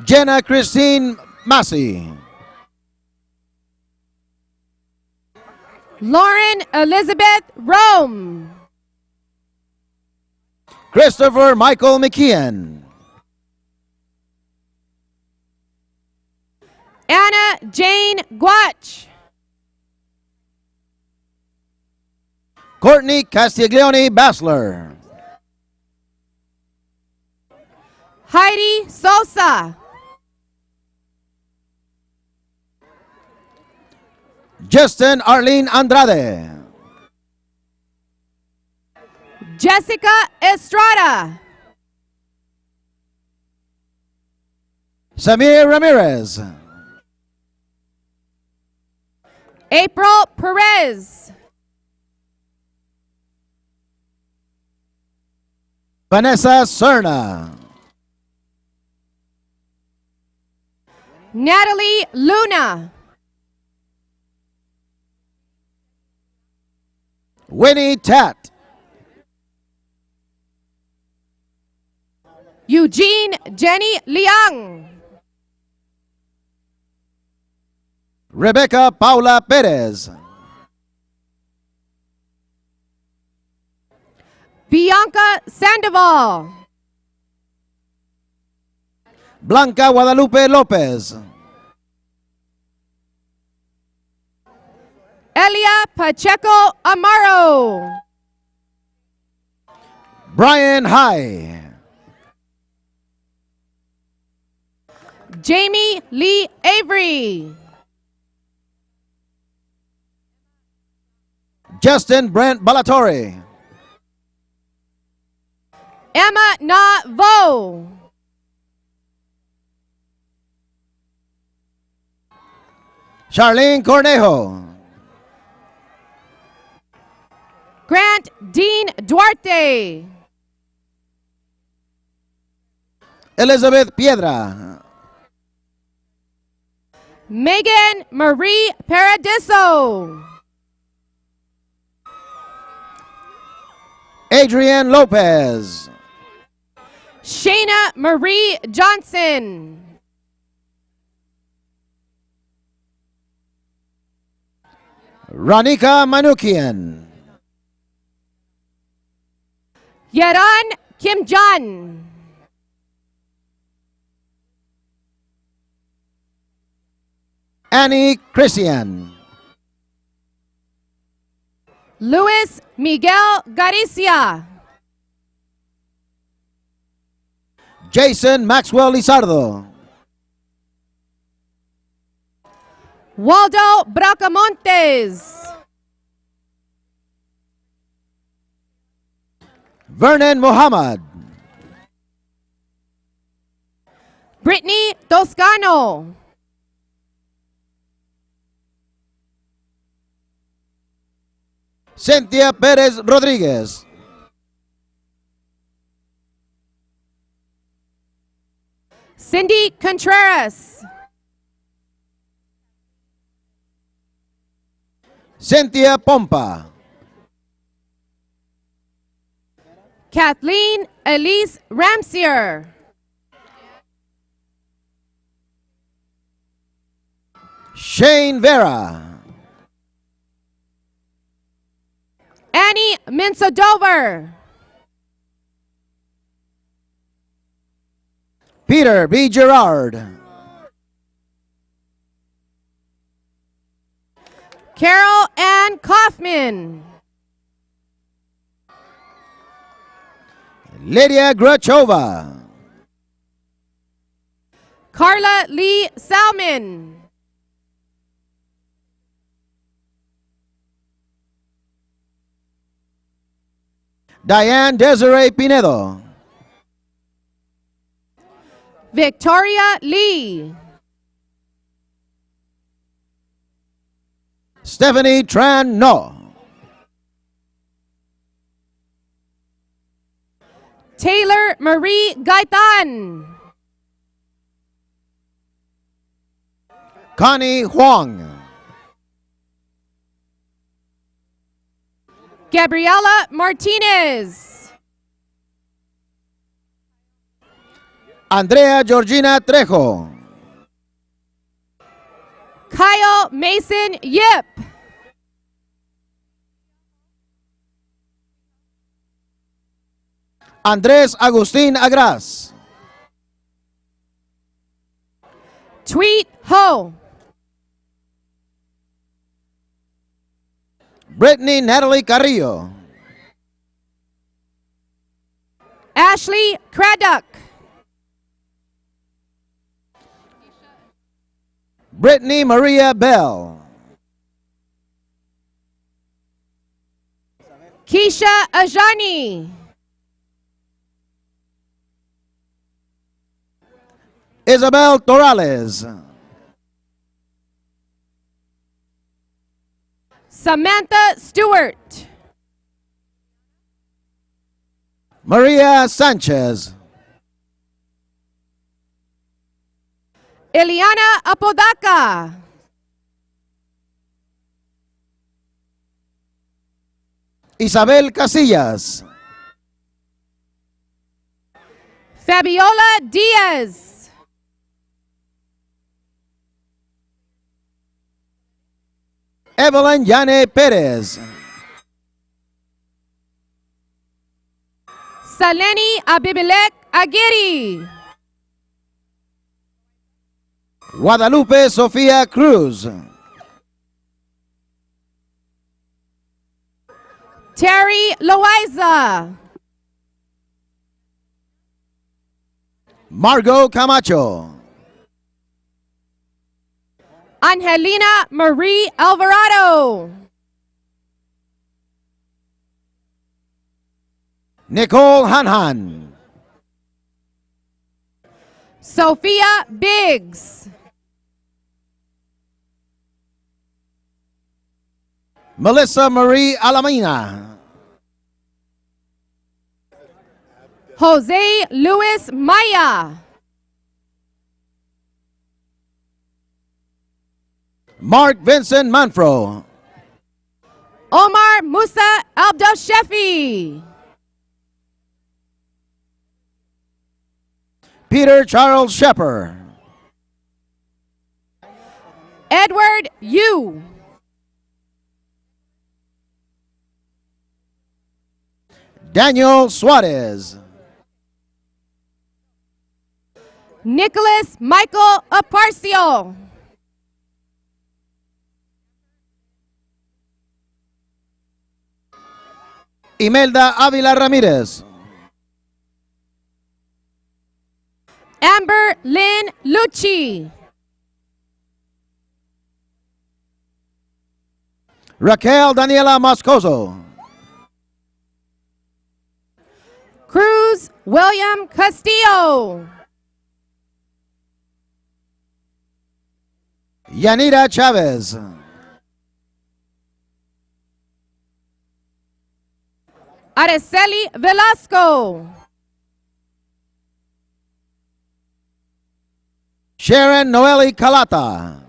Jenna Christine Massey. Lauren Elizabeth Rome. Christopher Michael McKeon. Anna Jane Guach. Courtney Castiglione Bachelor. Heidi Sosa. Justin Arlene Andrade. Jessica Estrada. Samir Ramirez. April Perez. Vanessa Serna. Natalie Luna. Winnie Tat. Eugene Jenny Liang. Rebecca Paula Perez. Bianca Sandoval. Blanca Guadalupe Lopez. Elia Pacheco Amaro. Brian High. Jamie Lee Avery. Justin Brent Balatore. Emma Na Vo. Charlene Cornejo. Grant Dean Duarte. Elizabeth Piedra. Megan Marie Paradiso. Adrienne Lopez. Shayna Marie Johnson. Ronika Manukian. Yaran Kim John. Annie Christian. Luis Miguel Garicia. Jason Maxwell Lizardo. Waldo Bracamontes. Vernon Muhammad. Brittany Toscano. Cynthia Perez Rodriguez. Cindy Contreras. Cynthia Pompa. Kathleen Elise Ramsier. Shane Vera. Annie Minsodover. Peter B. Gerard. Carol Ann Kaufman. Lydia Grachova. Carla Lee Salmon. Diane Desiree Pinedo. Victoria Lee. Stephanie Tran No. Taylor Marie Gaitan. Connie Huang. Gabriela Martinez. Andrea Georgina Trejo. Kyle Mason Yip. Andrés Agustín Agras. Tweet Ho. Brittany Natalie Carrillo. Ashley Craddock. Brittany Maria Bell. Keisha Ajani. Isabel Torales. Samantha Stewart. Maria Sanchez. Eliana Apodaca. Isabel Casillas. Fabiola Diaz. Evelyn Yane Perez. Saleni Abimelech Aguirre. Guadalupe Sofía Cruz. Terry Loaiza. Margot Camacho. Angelina Marie Alvarado. Nicole Hanhan. Sophia Biggs. Melissa Marie Alamina. Jose Luis Maya. Mark Vincent Manfro. Omar Musa Abdel-Shefi. Peter Charles Shepard. Edward Yu. Daniel Suarez. Nicholas Michael Aparcio. Imelda Ávila Ramírez. Amber Lynn Lucci. Raquel Daniela Moscoso. Cruz William Castillo. Yanira Chavez. Araceli Velasco. Sharon Noeli Calata.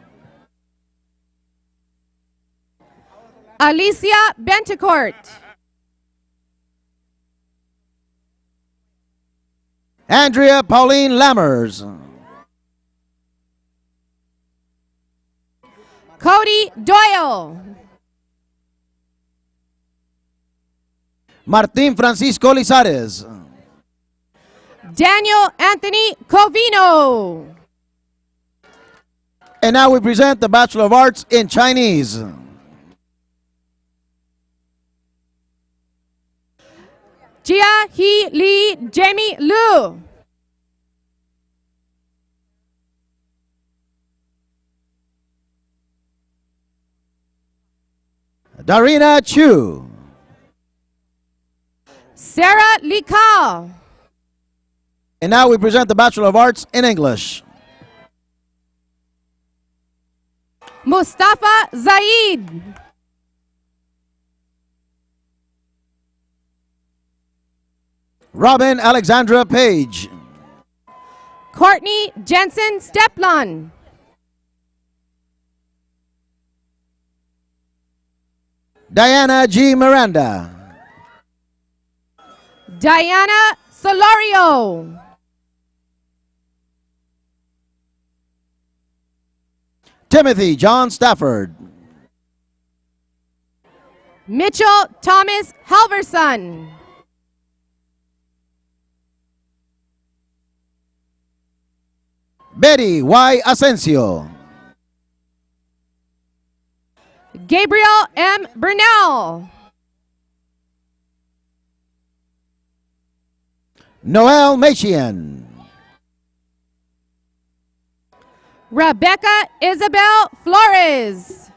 Alicia Bentecourt. Andrea Pauline Lammers. Cody Doyle. Martín Francisco Lizares. Daniel Anthony Covino. And now we present the Bachelor of Arts in Chinese. Jia He Lee Jamie Lu. Darina Chu. Sarah Lee Kao. And now we present the Bachelor of Arts in English. Mustafa Zaid. Robin Alexandra Page. Courtney Jensen Steplon. Diana G. Miranda. Diana Solorio. Timothy John Stafford. Mitchell Thomas Halverson. Betty Y. Asensio. Gabriel M. Burnell. Noel Machian. Rebecca Isabel Flores.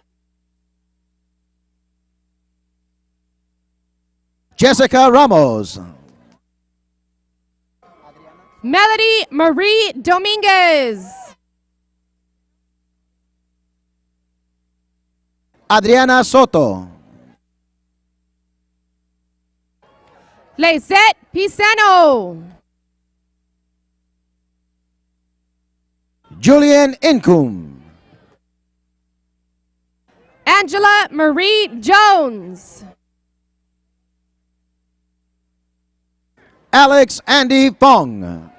Jessica Ramos. Melody Marie Dominguez. Adriana Soto. Lysette Pisano. Julian Incum. Angela Marie Jones. Alex Andy Fong.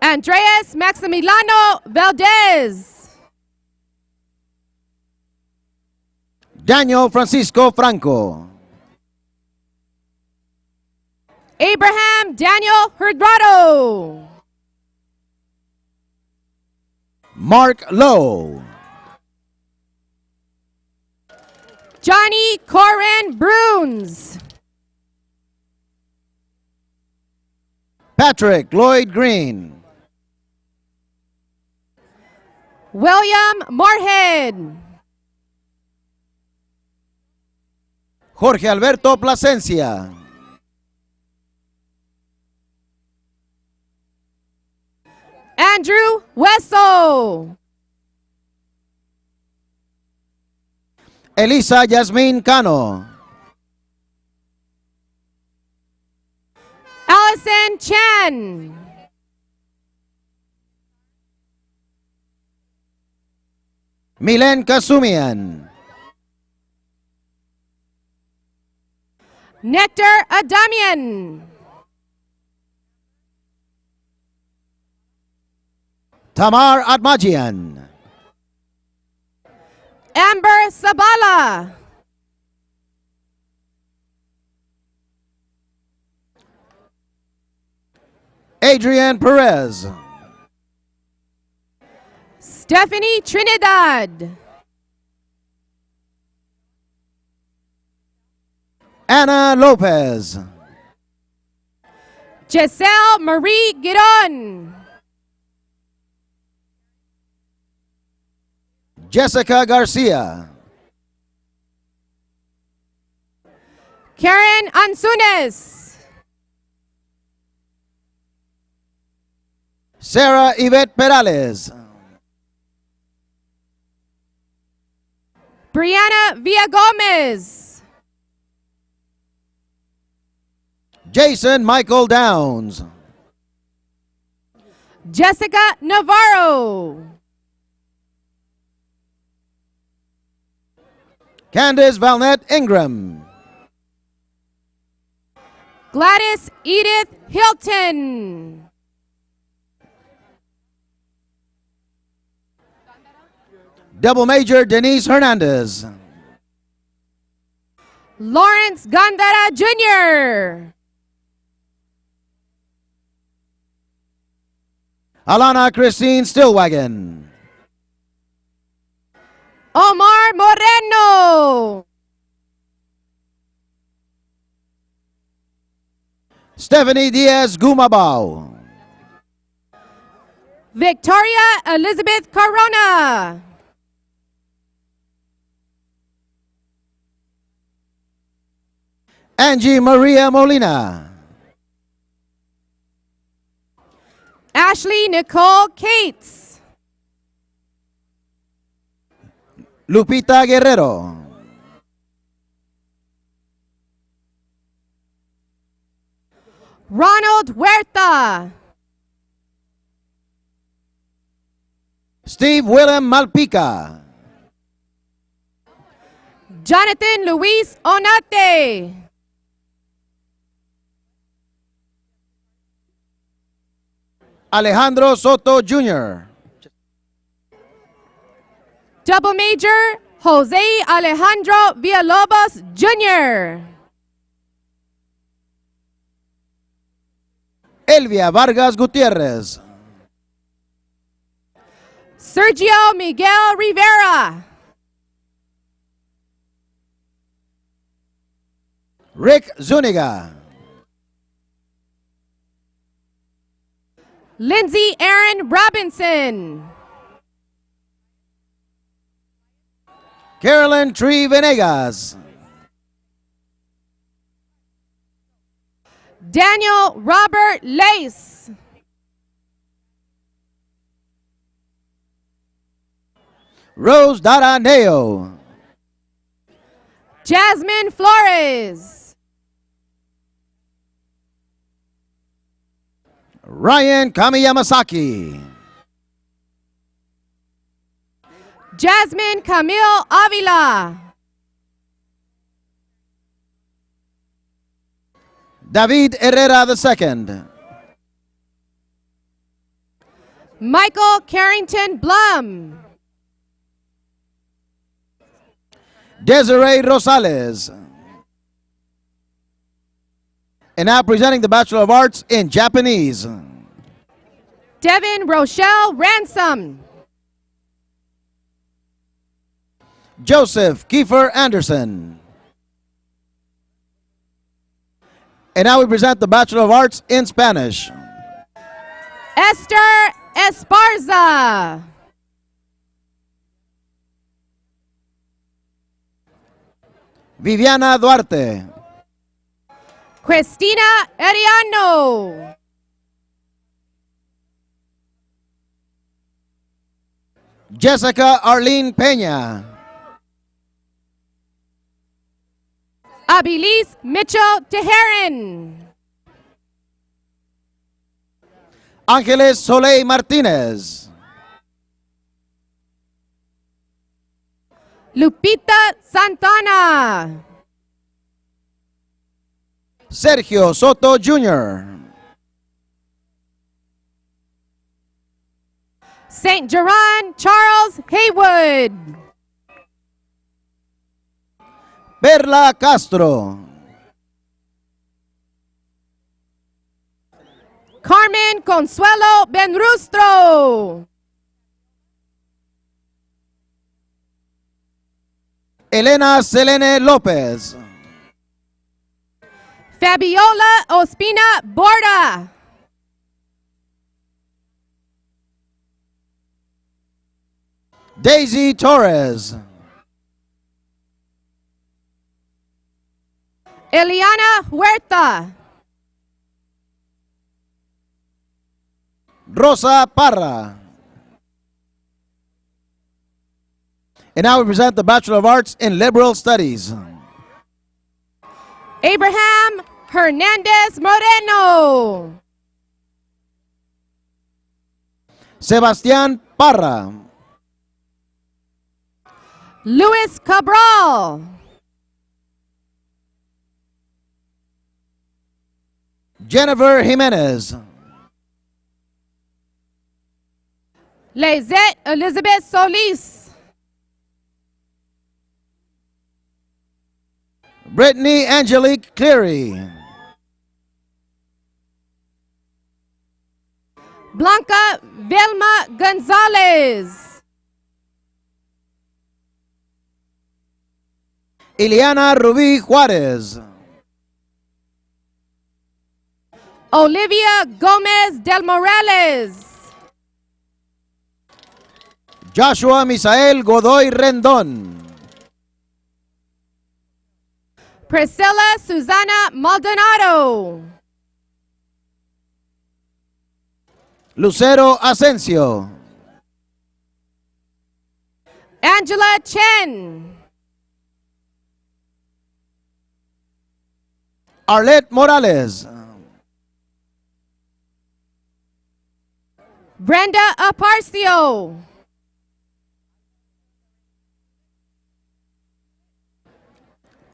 Andreas Maximiliano Valdez. Daniel Francisco Franco. Abraham Daniel Herdrado. Mark Lowe. Johnny Corin Bruns. Patrick Lloyd Green. William Moorhead. Jorge Alberto Plasencia. Andrew Wessel. Elisa Yasmin Cano. Allison Chen. Milen Kasumian. Nectar Adamian. Tamar Atmajian. Amber Sabala. Adrian Perez. Stephanie Trinidad. Anna Lopez. Giselle Marie Giron. Jessica Garcia. Karen Ansunes. Sarah Yvette Perales. Brianna Villagomez. Jason Michael Downs. Jessica Navarro. Candace Valnette Ingram. Gladys Edith Hilton. Double Major Denise Hernandez. Lawrence Gandara Jr. Alana Christine Stillwagon. Omar Moreno. Stephanie Diaz Gumabao. Victoria Elizabeth Corona. Angie Maria Molina. Ashley Nicole Cates. Lupita Guerrero. Ronald Huerta. Steve Willem Malpica. Jonathan Luis Onate. Alejandro Soto Jr. Double Major Jose Alejandro Villalobos Jr. Elvia Vargas Gutierrez. Sergio Miguel Rivera. Rick Zuniga. Lindsay Aaron Robinson. Carolyn Tree Venegas. Daniel Robert Lace. Rose Dara Neo. Jasmine Flores. Ryan Kamiyamasaki. Jasmine Camille Avila. David Herrera II. Michael Carrington Blum. Desiree Rosales. And now presenting the Bachelor of Arts in Japanese. Devin Rochelle Ransom. Joseph Kiefer Anderson. And now we present the Bachelor of Arts in Spanish. Esther Esparza. Viviana Duarte. Cristina Ariano. Jessica Arlene Peña. Abilis Mitchell Teheran. Ángeles Soleil Martinez. Lupita Santana. Sergio Soto Jr. St. Geron Charles Haywood. Perla Castro. Carmen Consuelo Benrustro. Elena Selene López. Fabiola Ospina Borda. Daisy Torres. Eliana Huerta. Rosa Parra. And now we present the Bachelor of Arts in Liberal Studies. Abraham Hernandez Moreno. Sebastián Parra. Luis Cabral. Jennifer Jimenez. Lizette Elizabeth Solis. Brittany Angelique Cleary. Blanca Vilma Gonzalez. Ileana Rubí Juárez. Olivia Gomez del Morales. Joshua Misael Godoy Rendón. Priscilla Susana Maldonado. Lucero Asensio. Angela Chen. Arlette Morales. Brenda Aparcio.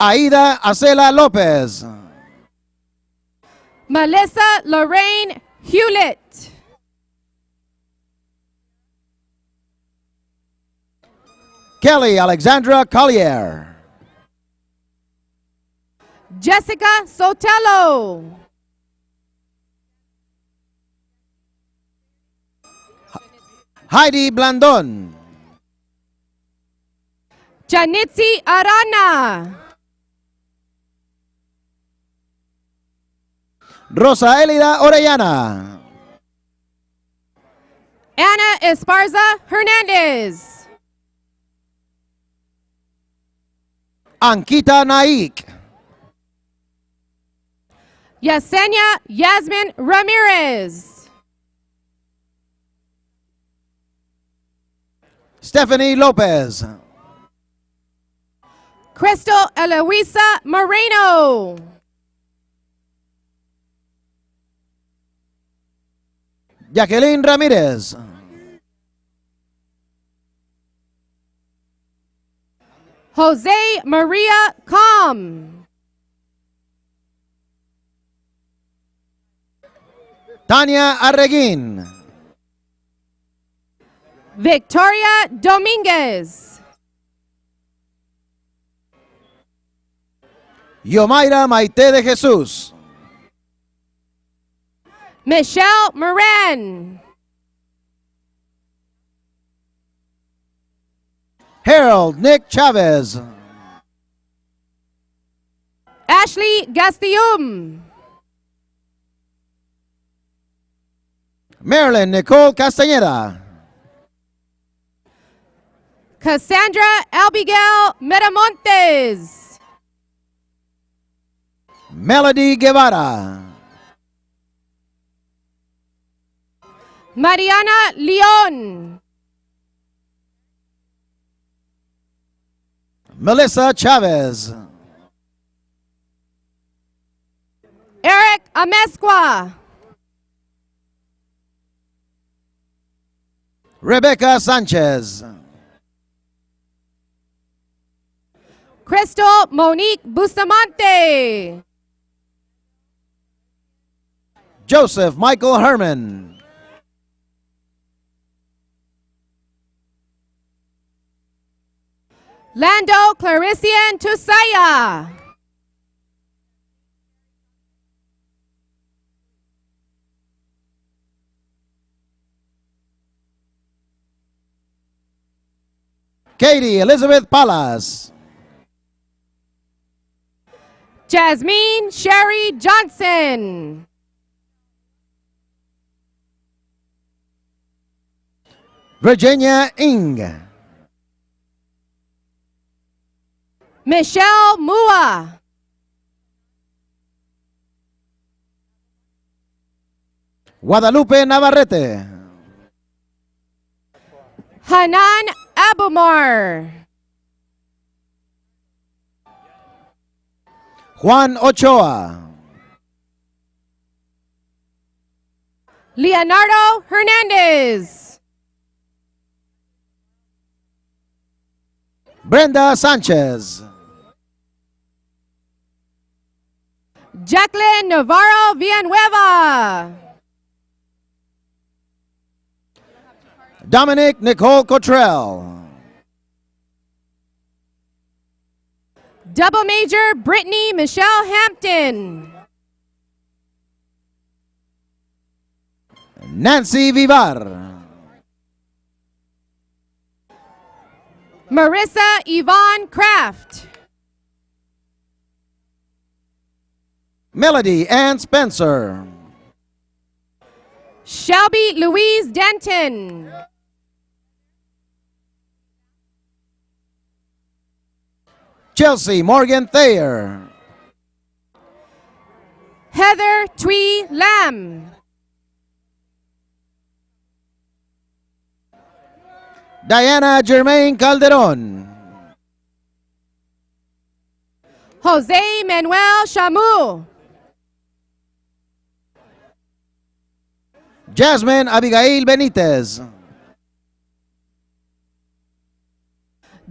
Aida Acela López. Melissa Lorraine Hewlett. Kelly Alexandra Collier. Jessica Sotelo. Heidi Blandón. Janitzi Arana. Rosa Elida Orellana. Ana Esparza Hernandez. Ankita Naik. Yesenia Yasmin Ramirez. Stephanie Lopez. Crystal Eloisa Moreno. Jacqueline Ramirez. Jose Maria Com. Tania Arreguín. Victoria Dominguez. Yomaira Maite de Jesús. Michelle Moran. Harold Nick Chavez. Ashley Gastium. Marilyn Nicole Castañeda. Cassandra Abigail Metamontes. Melody Guevara. Mariana Leon. Melissa Chavez. Eric Amesqua. Rebecca Sanchez. Crystal Monique Bustamante. Joseph Michael Herman. Lando Clarician Tusaya. Katie Elizabeth Palas. Jasmine Sherry Johnson. Virginia Ing. Michelle Mua. Guadalupe Navarrete. Hanan Abumar. Juan Ochoa. Leonardo Hernandez. Brenda Sanchez. Jacqueline Navarro Villanueva. Dominic Nicole Cottrell. Double major, Brittany Michelle Hampton. Nancy Vivar. Marissa Yvonne Kraft. Melody Ann Spencer. Shelby Louise Denton. Chelsea Morgan Thayer. Heather Twee Lam. Diana Germain Calderon. Jose Manuel Shamu. Jasmine Abigail Benitez.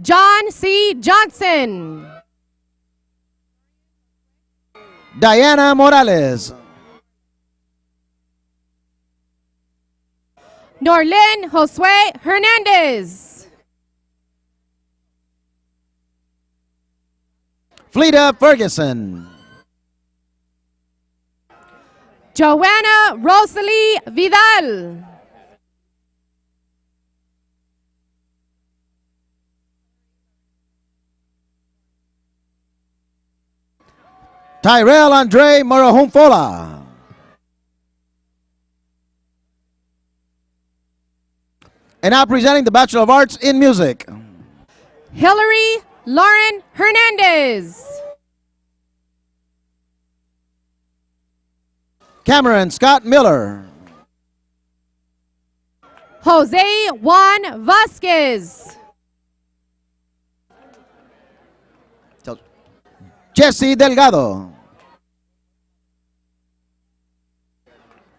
John C. Johnson. Diana Morales. Norlin Josue Hernandez. Fleda Ferguson. Joanna Rosalie Vidal. Tyrell Andre Marahumfola. And now presenting the Bachelor of Arts in Music. Hillary Lauren Hernandez. Cameron Scott Miller. Jose Juan Vasquez. Jesse Delgado.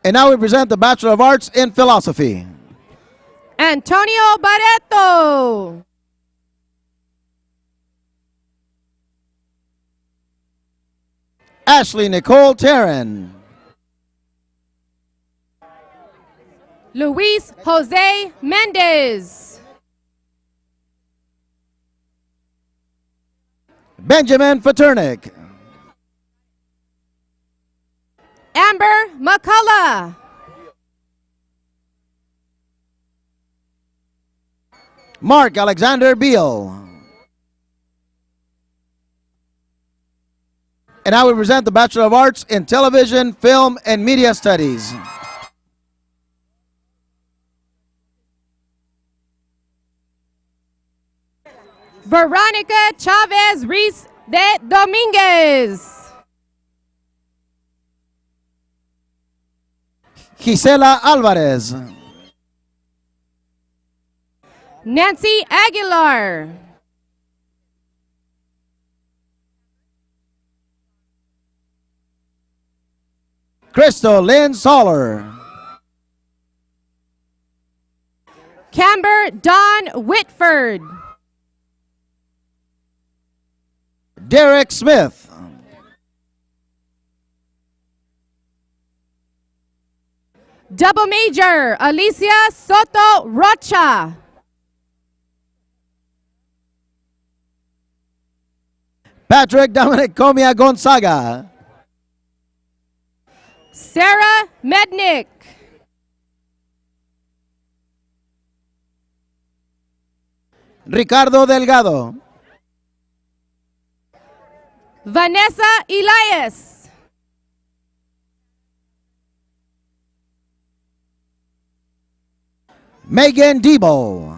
And now we present the Bachelor of Arts in Philosophy. Antonio Barreto. Ashley Nicole Terran. Luis Jose Mendez. Benjamin Fraternic. Amber McCullough. Mark Alexander Beal. And now we present the Bachelor of Arts in Television, Film, and Media Studies. Veronica Chavez Reese de Dominguez. Gisela Alvarez. Nancy Aguilar. Crystal Lynn Soller. Camber Don Whitford. Derek Smith. Double major Alicia Soto Rocha. Patrick Dominic Comia Gonzaga. Sarah Mednick. Ricardo Delgado. Vanessa Elias. Megan Debo.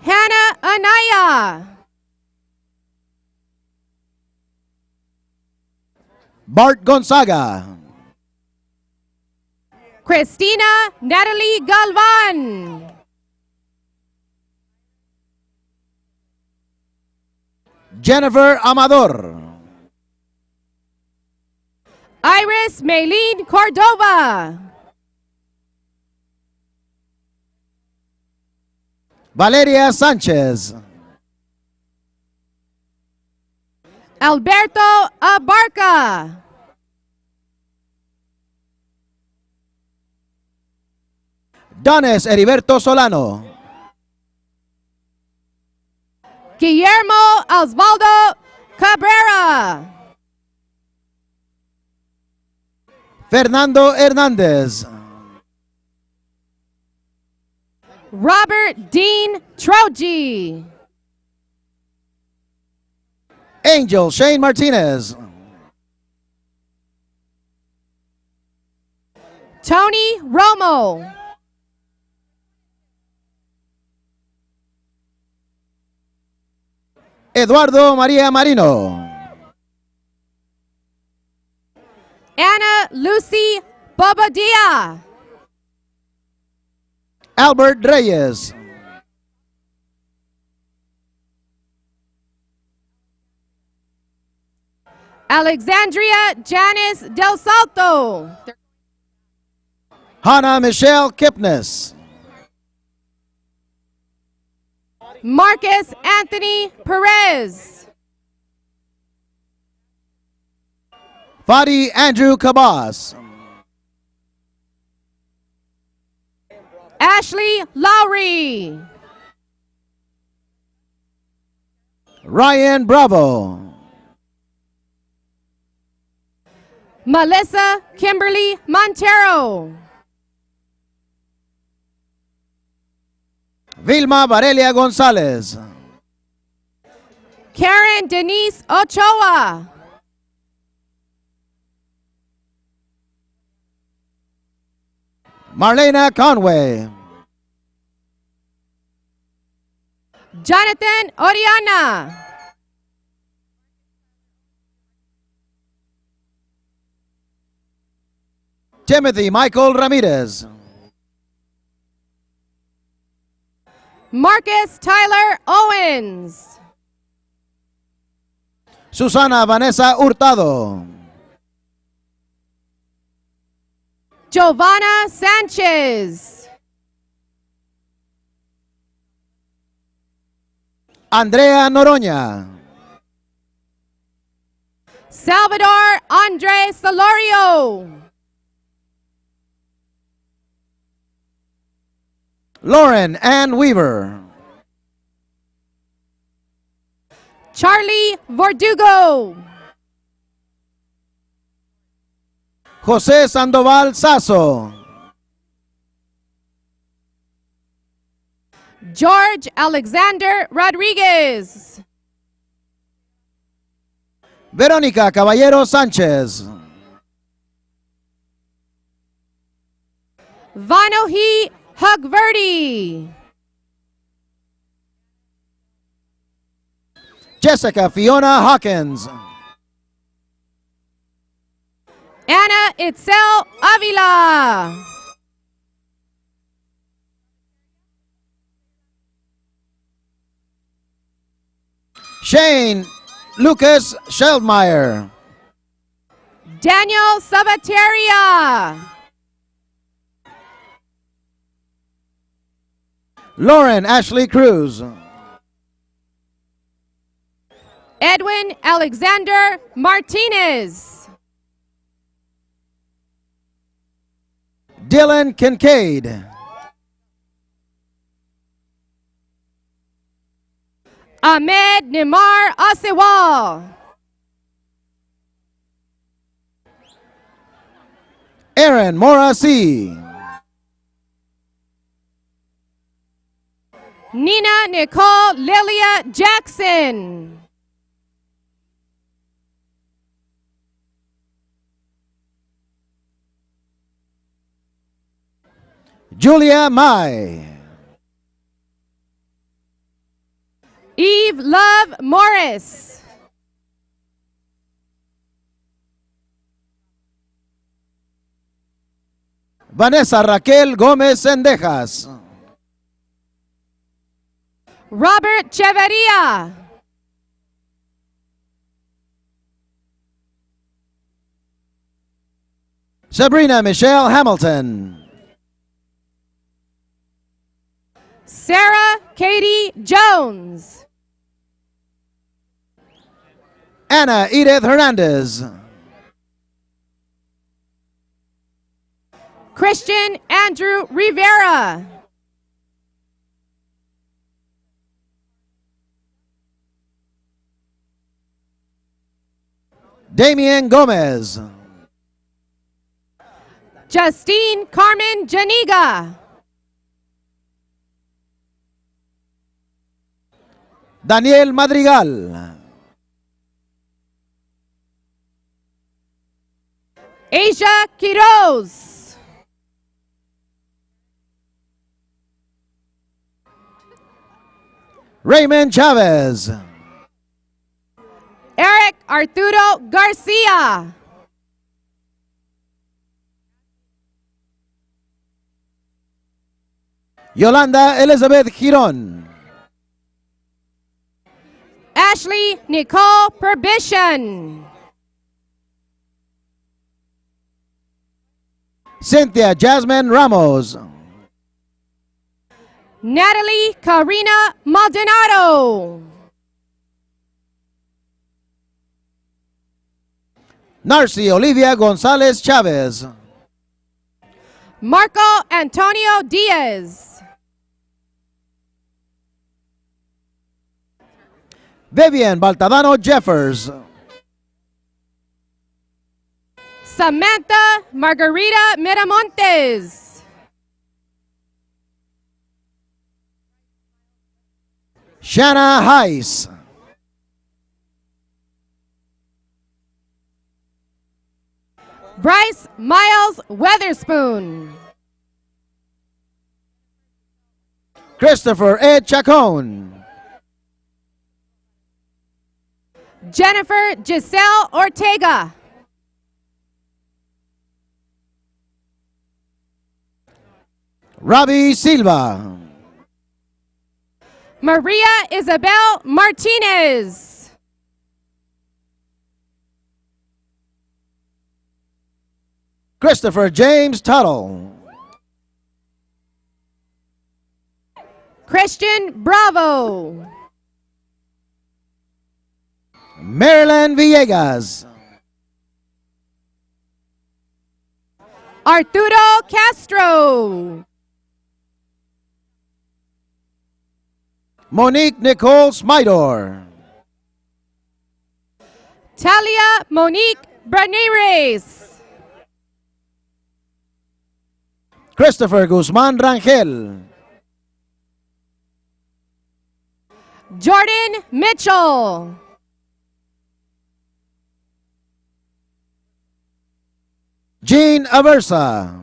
Hannah Anaya. Bart Gonzaga. Christina Natalie Galvan. Jennifer Amador. Iris Maylene Cordova. Valeria Sanchez. Alberto Abarca. Donis Heriberto Solano. Guillermo Osvaldo Cabrera. Fernando Hernandez. Robert Dean Troji. Angel Shane Martinez. Tony Romo. Eduardo María Marino. Anna Lucy Bobadilla. Albert Reyes. Alexandria Janice Del Salto. Hannah Michelle Kipnis. Marcus Anthony Perez. Fadi Andrew Cabas. Ashley Lowry. Ryan Bravo. Melissa Kimberly Montero. Vilma Varelia Gonzalez. Karen Denise Ochoa. Marlena Conway. Jonathan Oriana. Timothy Michael Ramirez. Marcus Tyler Owens. Susana Vanessa Hurtado. Giovanna Sanchez. Andrea Noroña. Salvador Andre Solorio. Lauren Ann Weaver. Charlie Verdugo. José Sandoval Sasso. George Alexander Rodriguez. Verónica Caballero Sánchez. Vanohi Hugverdi. Jessica Fiona Hawkins. Anna Itzel Avila. Shane Lucas Sheldmeyer. Daniel Sabateria. Lauren Ashley Cruz. Edwin Alexander Martinez. Dylan Kincaid. Ahmed Nimar Asewal. Aaron Morasi. Nina Nicole Lilia Jackson. Julia Mai. Eve Love Morris. Vanessa Raquel Gómez Sendejas. Robert Cheveria. Sabrina Michelle Hamilton. Sarah Katie Jones. Anna Edith Hernandez. Christian Andrew Rivera. Damien Gomez. Justine Carmen Janiga. Daniel Madrigal. Asia Quiroz. Raymond Chavez. Eric Arturo Garcia. Yolanda Elizabeth Giron. Ashley Nicole Perbition. Cynthia Jasmine Ramos. Natalie Karina Maldonado. Narcy Olivia Gonzalez Chavez. Marco Antonio Diaz. Vivian Baltadano Jeffers. Samantha Margarita Miramontes. Shanna Heiss. Bryce Miles Weatherspoon. Christopher Ed Chacon. Jennifer Giselle Ortega. Robbie Silva. Maria Isabel Martinez. Christopher James Tuttle. Christian Bravo. Marilyn Villegas. Arturo Castro. Monique Nicole Smidor. Talia Monique Branires. Christopher Guzman Rangel. Jordan Mitchell. Jean Aversa.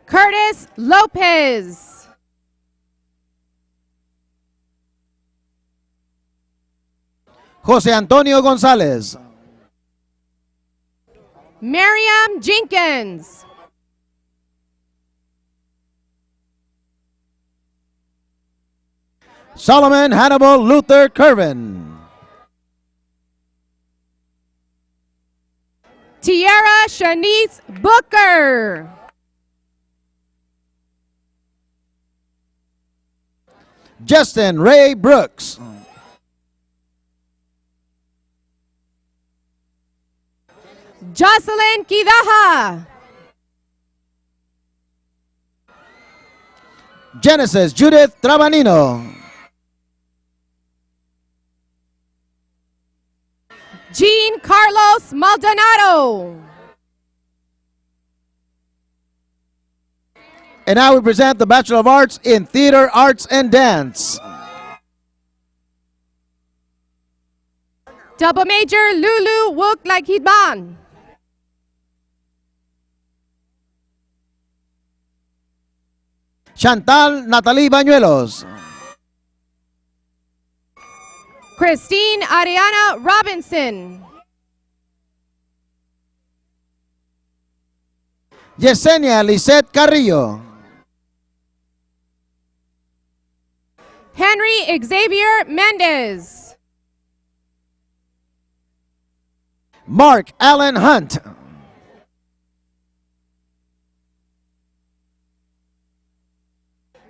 Curtis Lopez. José Antonio González. Miriam Jenkins. Solomon Hannibal Luther Curvin. Tiara Shanice Booker. Justin Ray Brooks. Jocelyn Kidaha. Genesis Judith Trabanino. Jean Carlos Maldonado. And now we present the Bachelor of Arts in Theater, Arts, and Dance. Double major Lulu Wook Like Hidban. Chantal Natalie Bañuelos. Christine Ariana Robinson. Yesenia Lisette Carrillo. Henry Xavier Mendez. Mark Allen Hunt.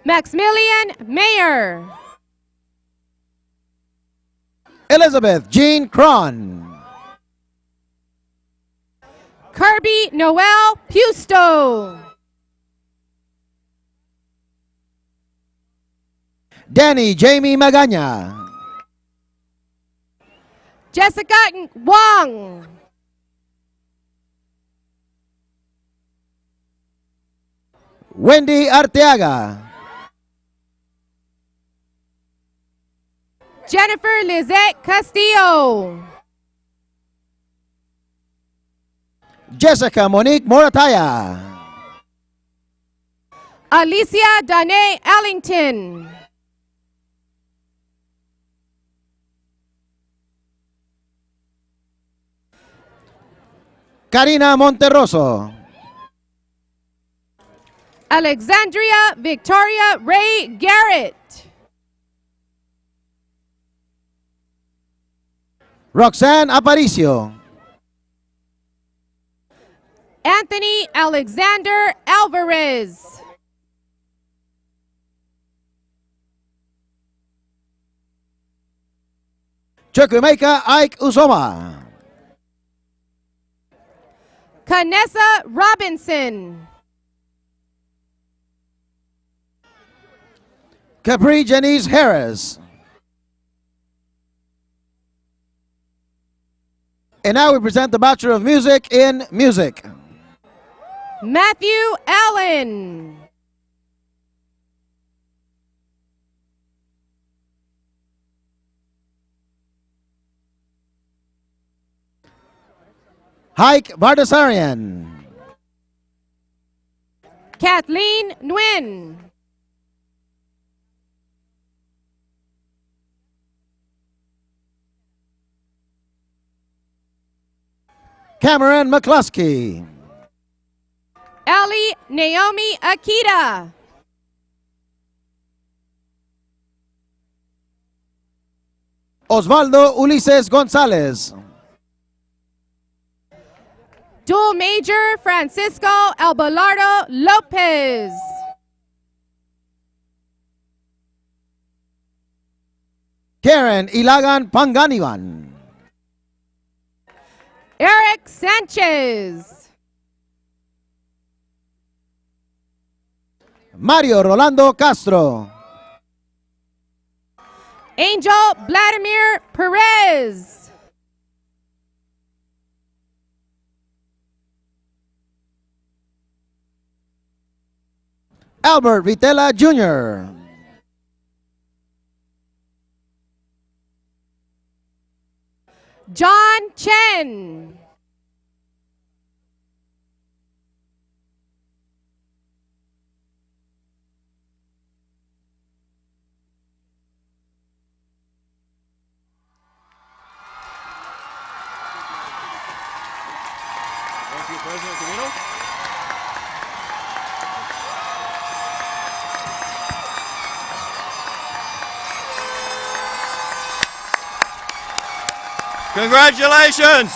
Maximilian Mayer. Elizabeth Jean Cron. Kirby Noel Pusto. Danny Jamie Magaña. Jessica Wong. Wendy Arteaga. Jennifer Lizette Castillo. Jessica Monique Morataya. Alicia Danae Ellington. Karina Monterroso. Alexandria Victoria Ray Garrett. Roxanne Aparicio. Anthony Alexander Alvarez. Chukwemeka Ike Uzoma. Canessa Robinson. Capri Janice Harris. And now we present the Bachelor of Music in Music. Matthew Allen. Hike Bardasarian. Kathleen Nguyen. Cameron McCluskey. Ellie Naomi Akita. Osvaldo Ulises Gonzalez. Dual Major Francisco Albelardo Lopez. Karen Ilagan Panganiban. Eric Sanchez. Mario Rolando Castro. Angel Vladimir Perez. Albert Vitela Jr. John Chen. Thank you, President Camino. Congratulations!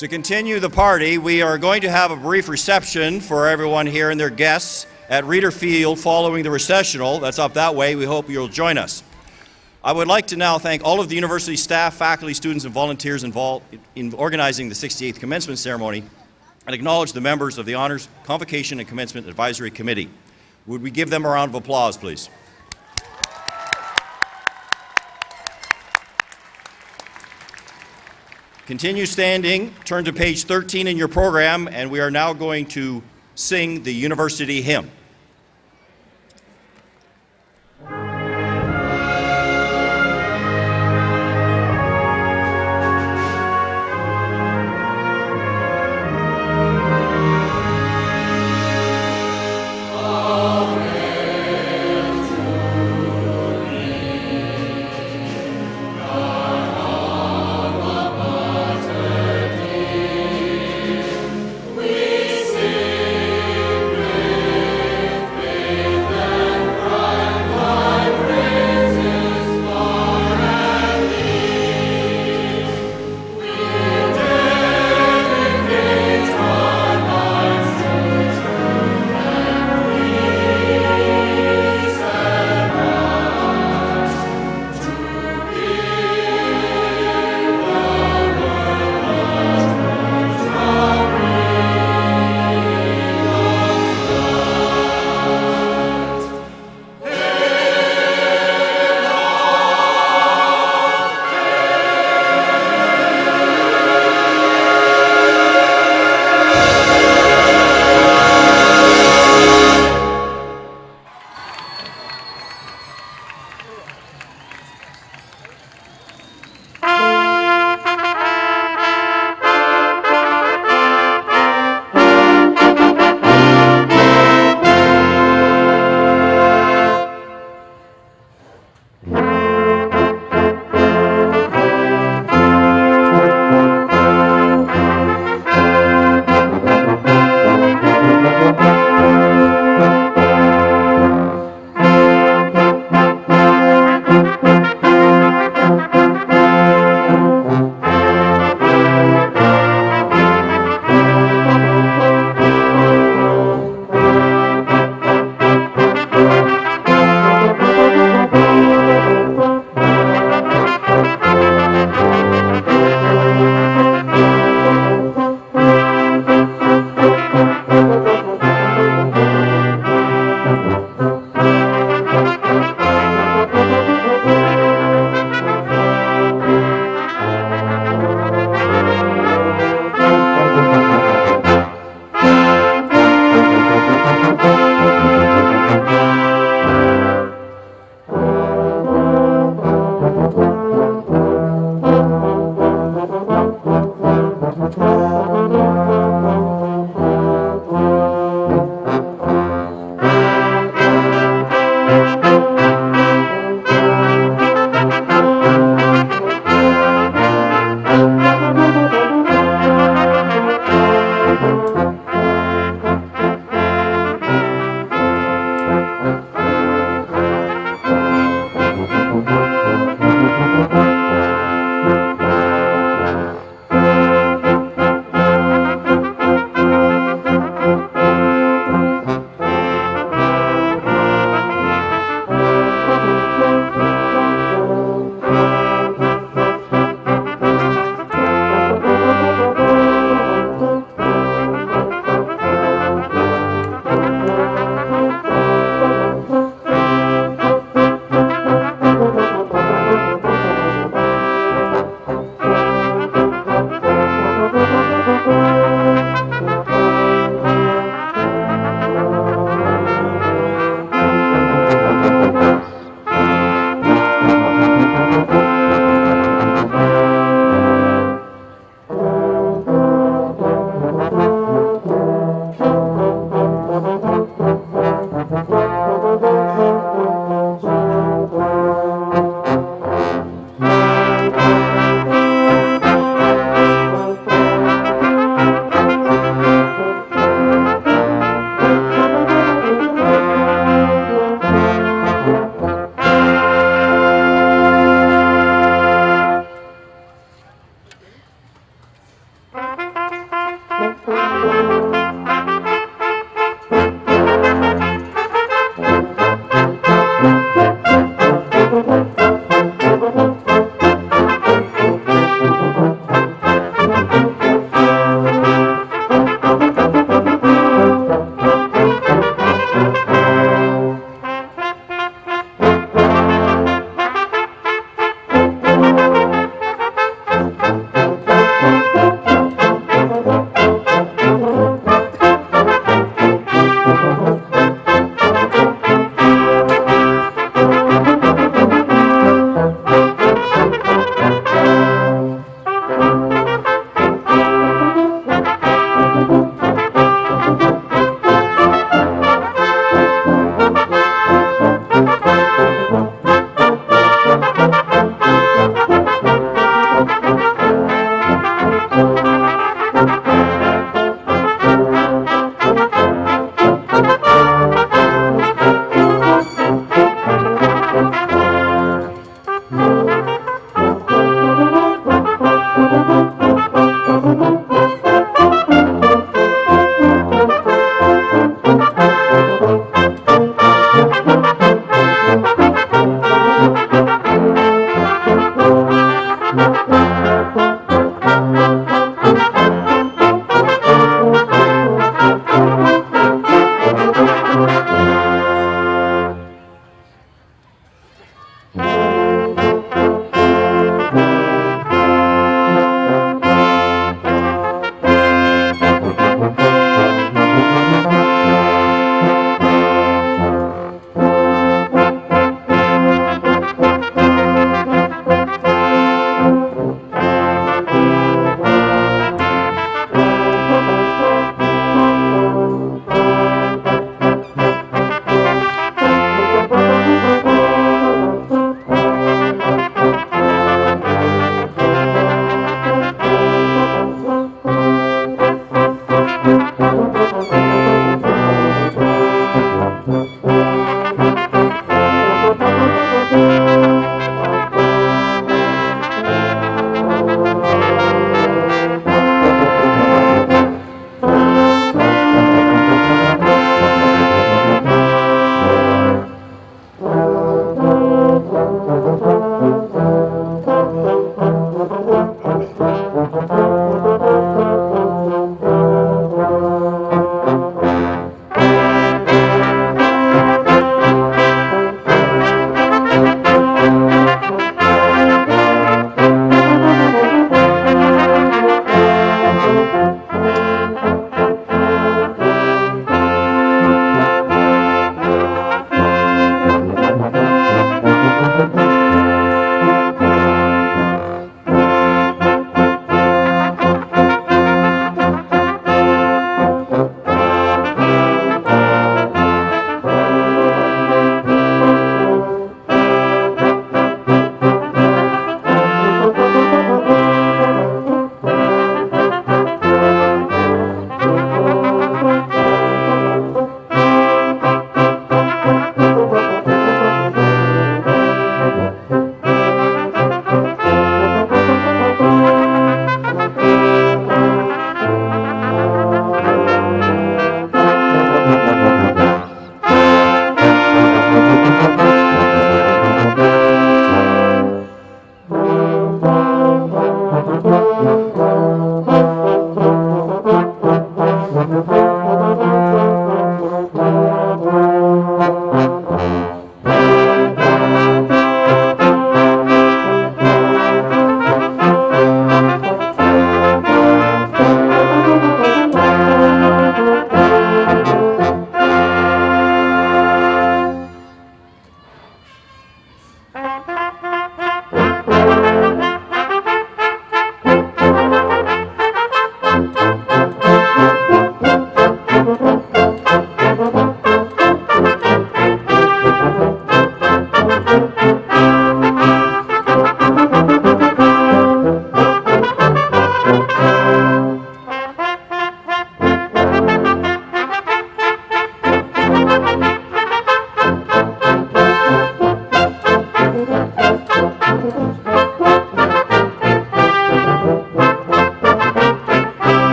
To continue the party, we are going to have a brief reception for everyone here and their guests at Reeder Field following the recessional. That's up that way. We hope you'll join us. I would like to now thank all of the university staff, faculty, students, and volunteers involved in organizing the 68th commencement ceremony and acknowledge the members of the Honors, Convocation, and Commencement Advisory Committee. Would we give them a round of applause, please? Continue standing, turn to page 13 in your program, and we are now going to sing the university hymn.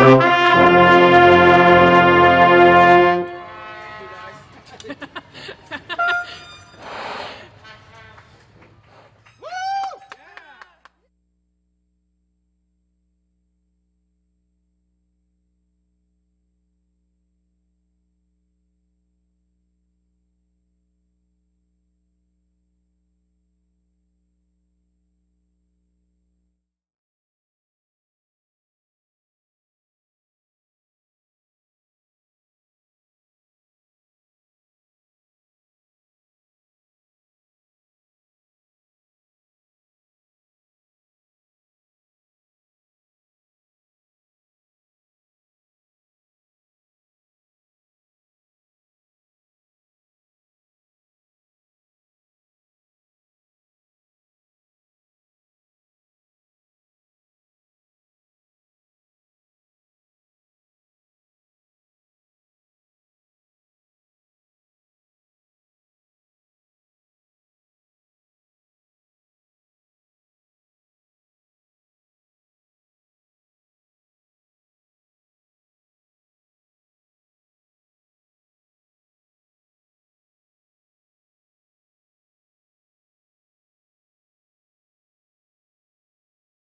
Thank you.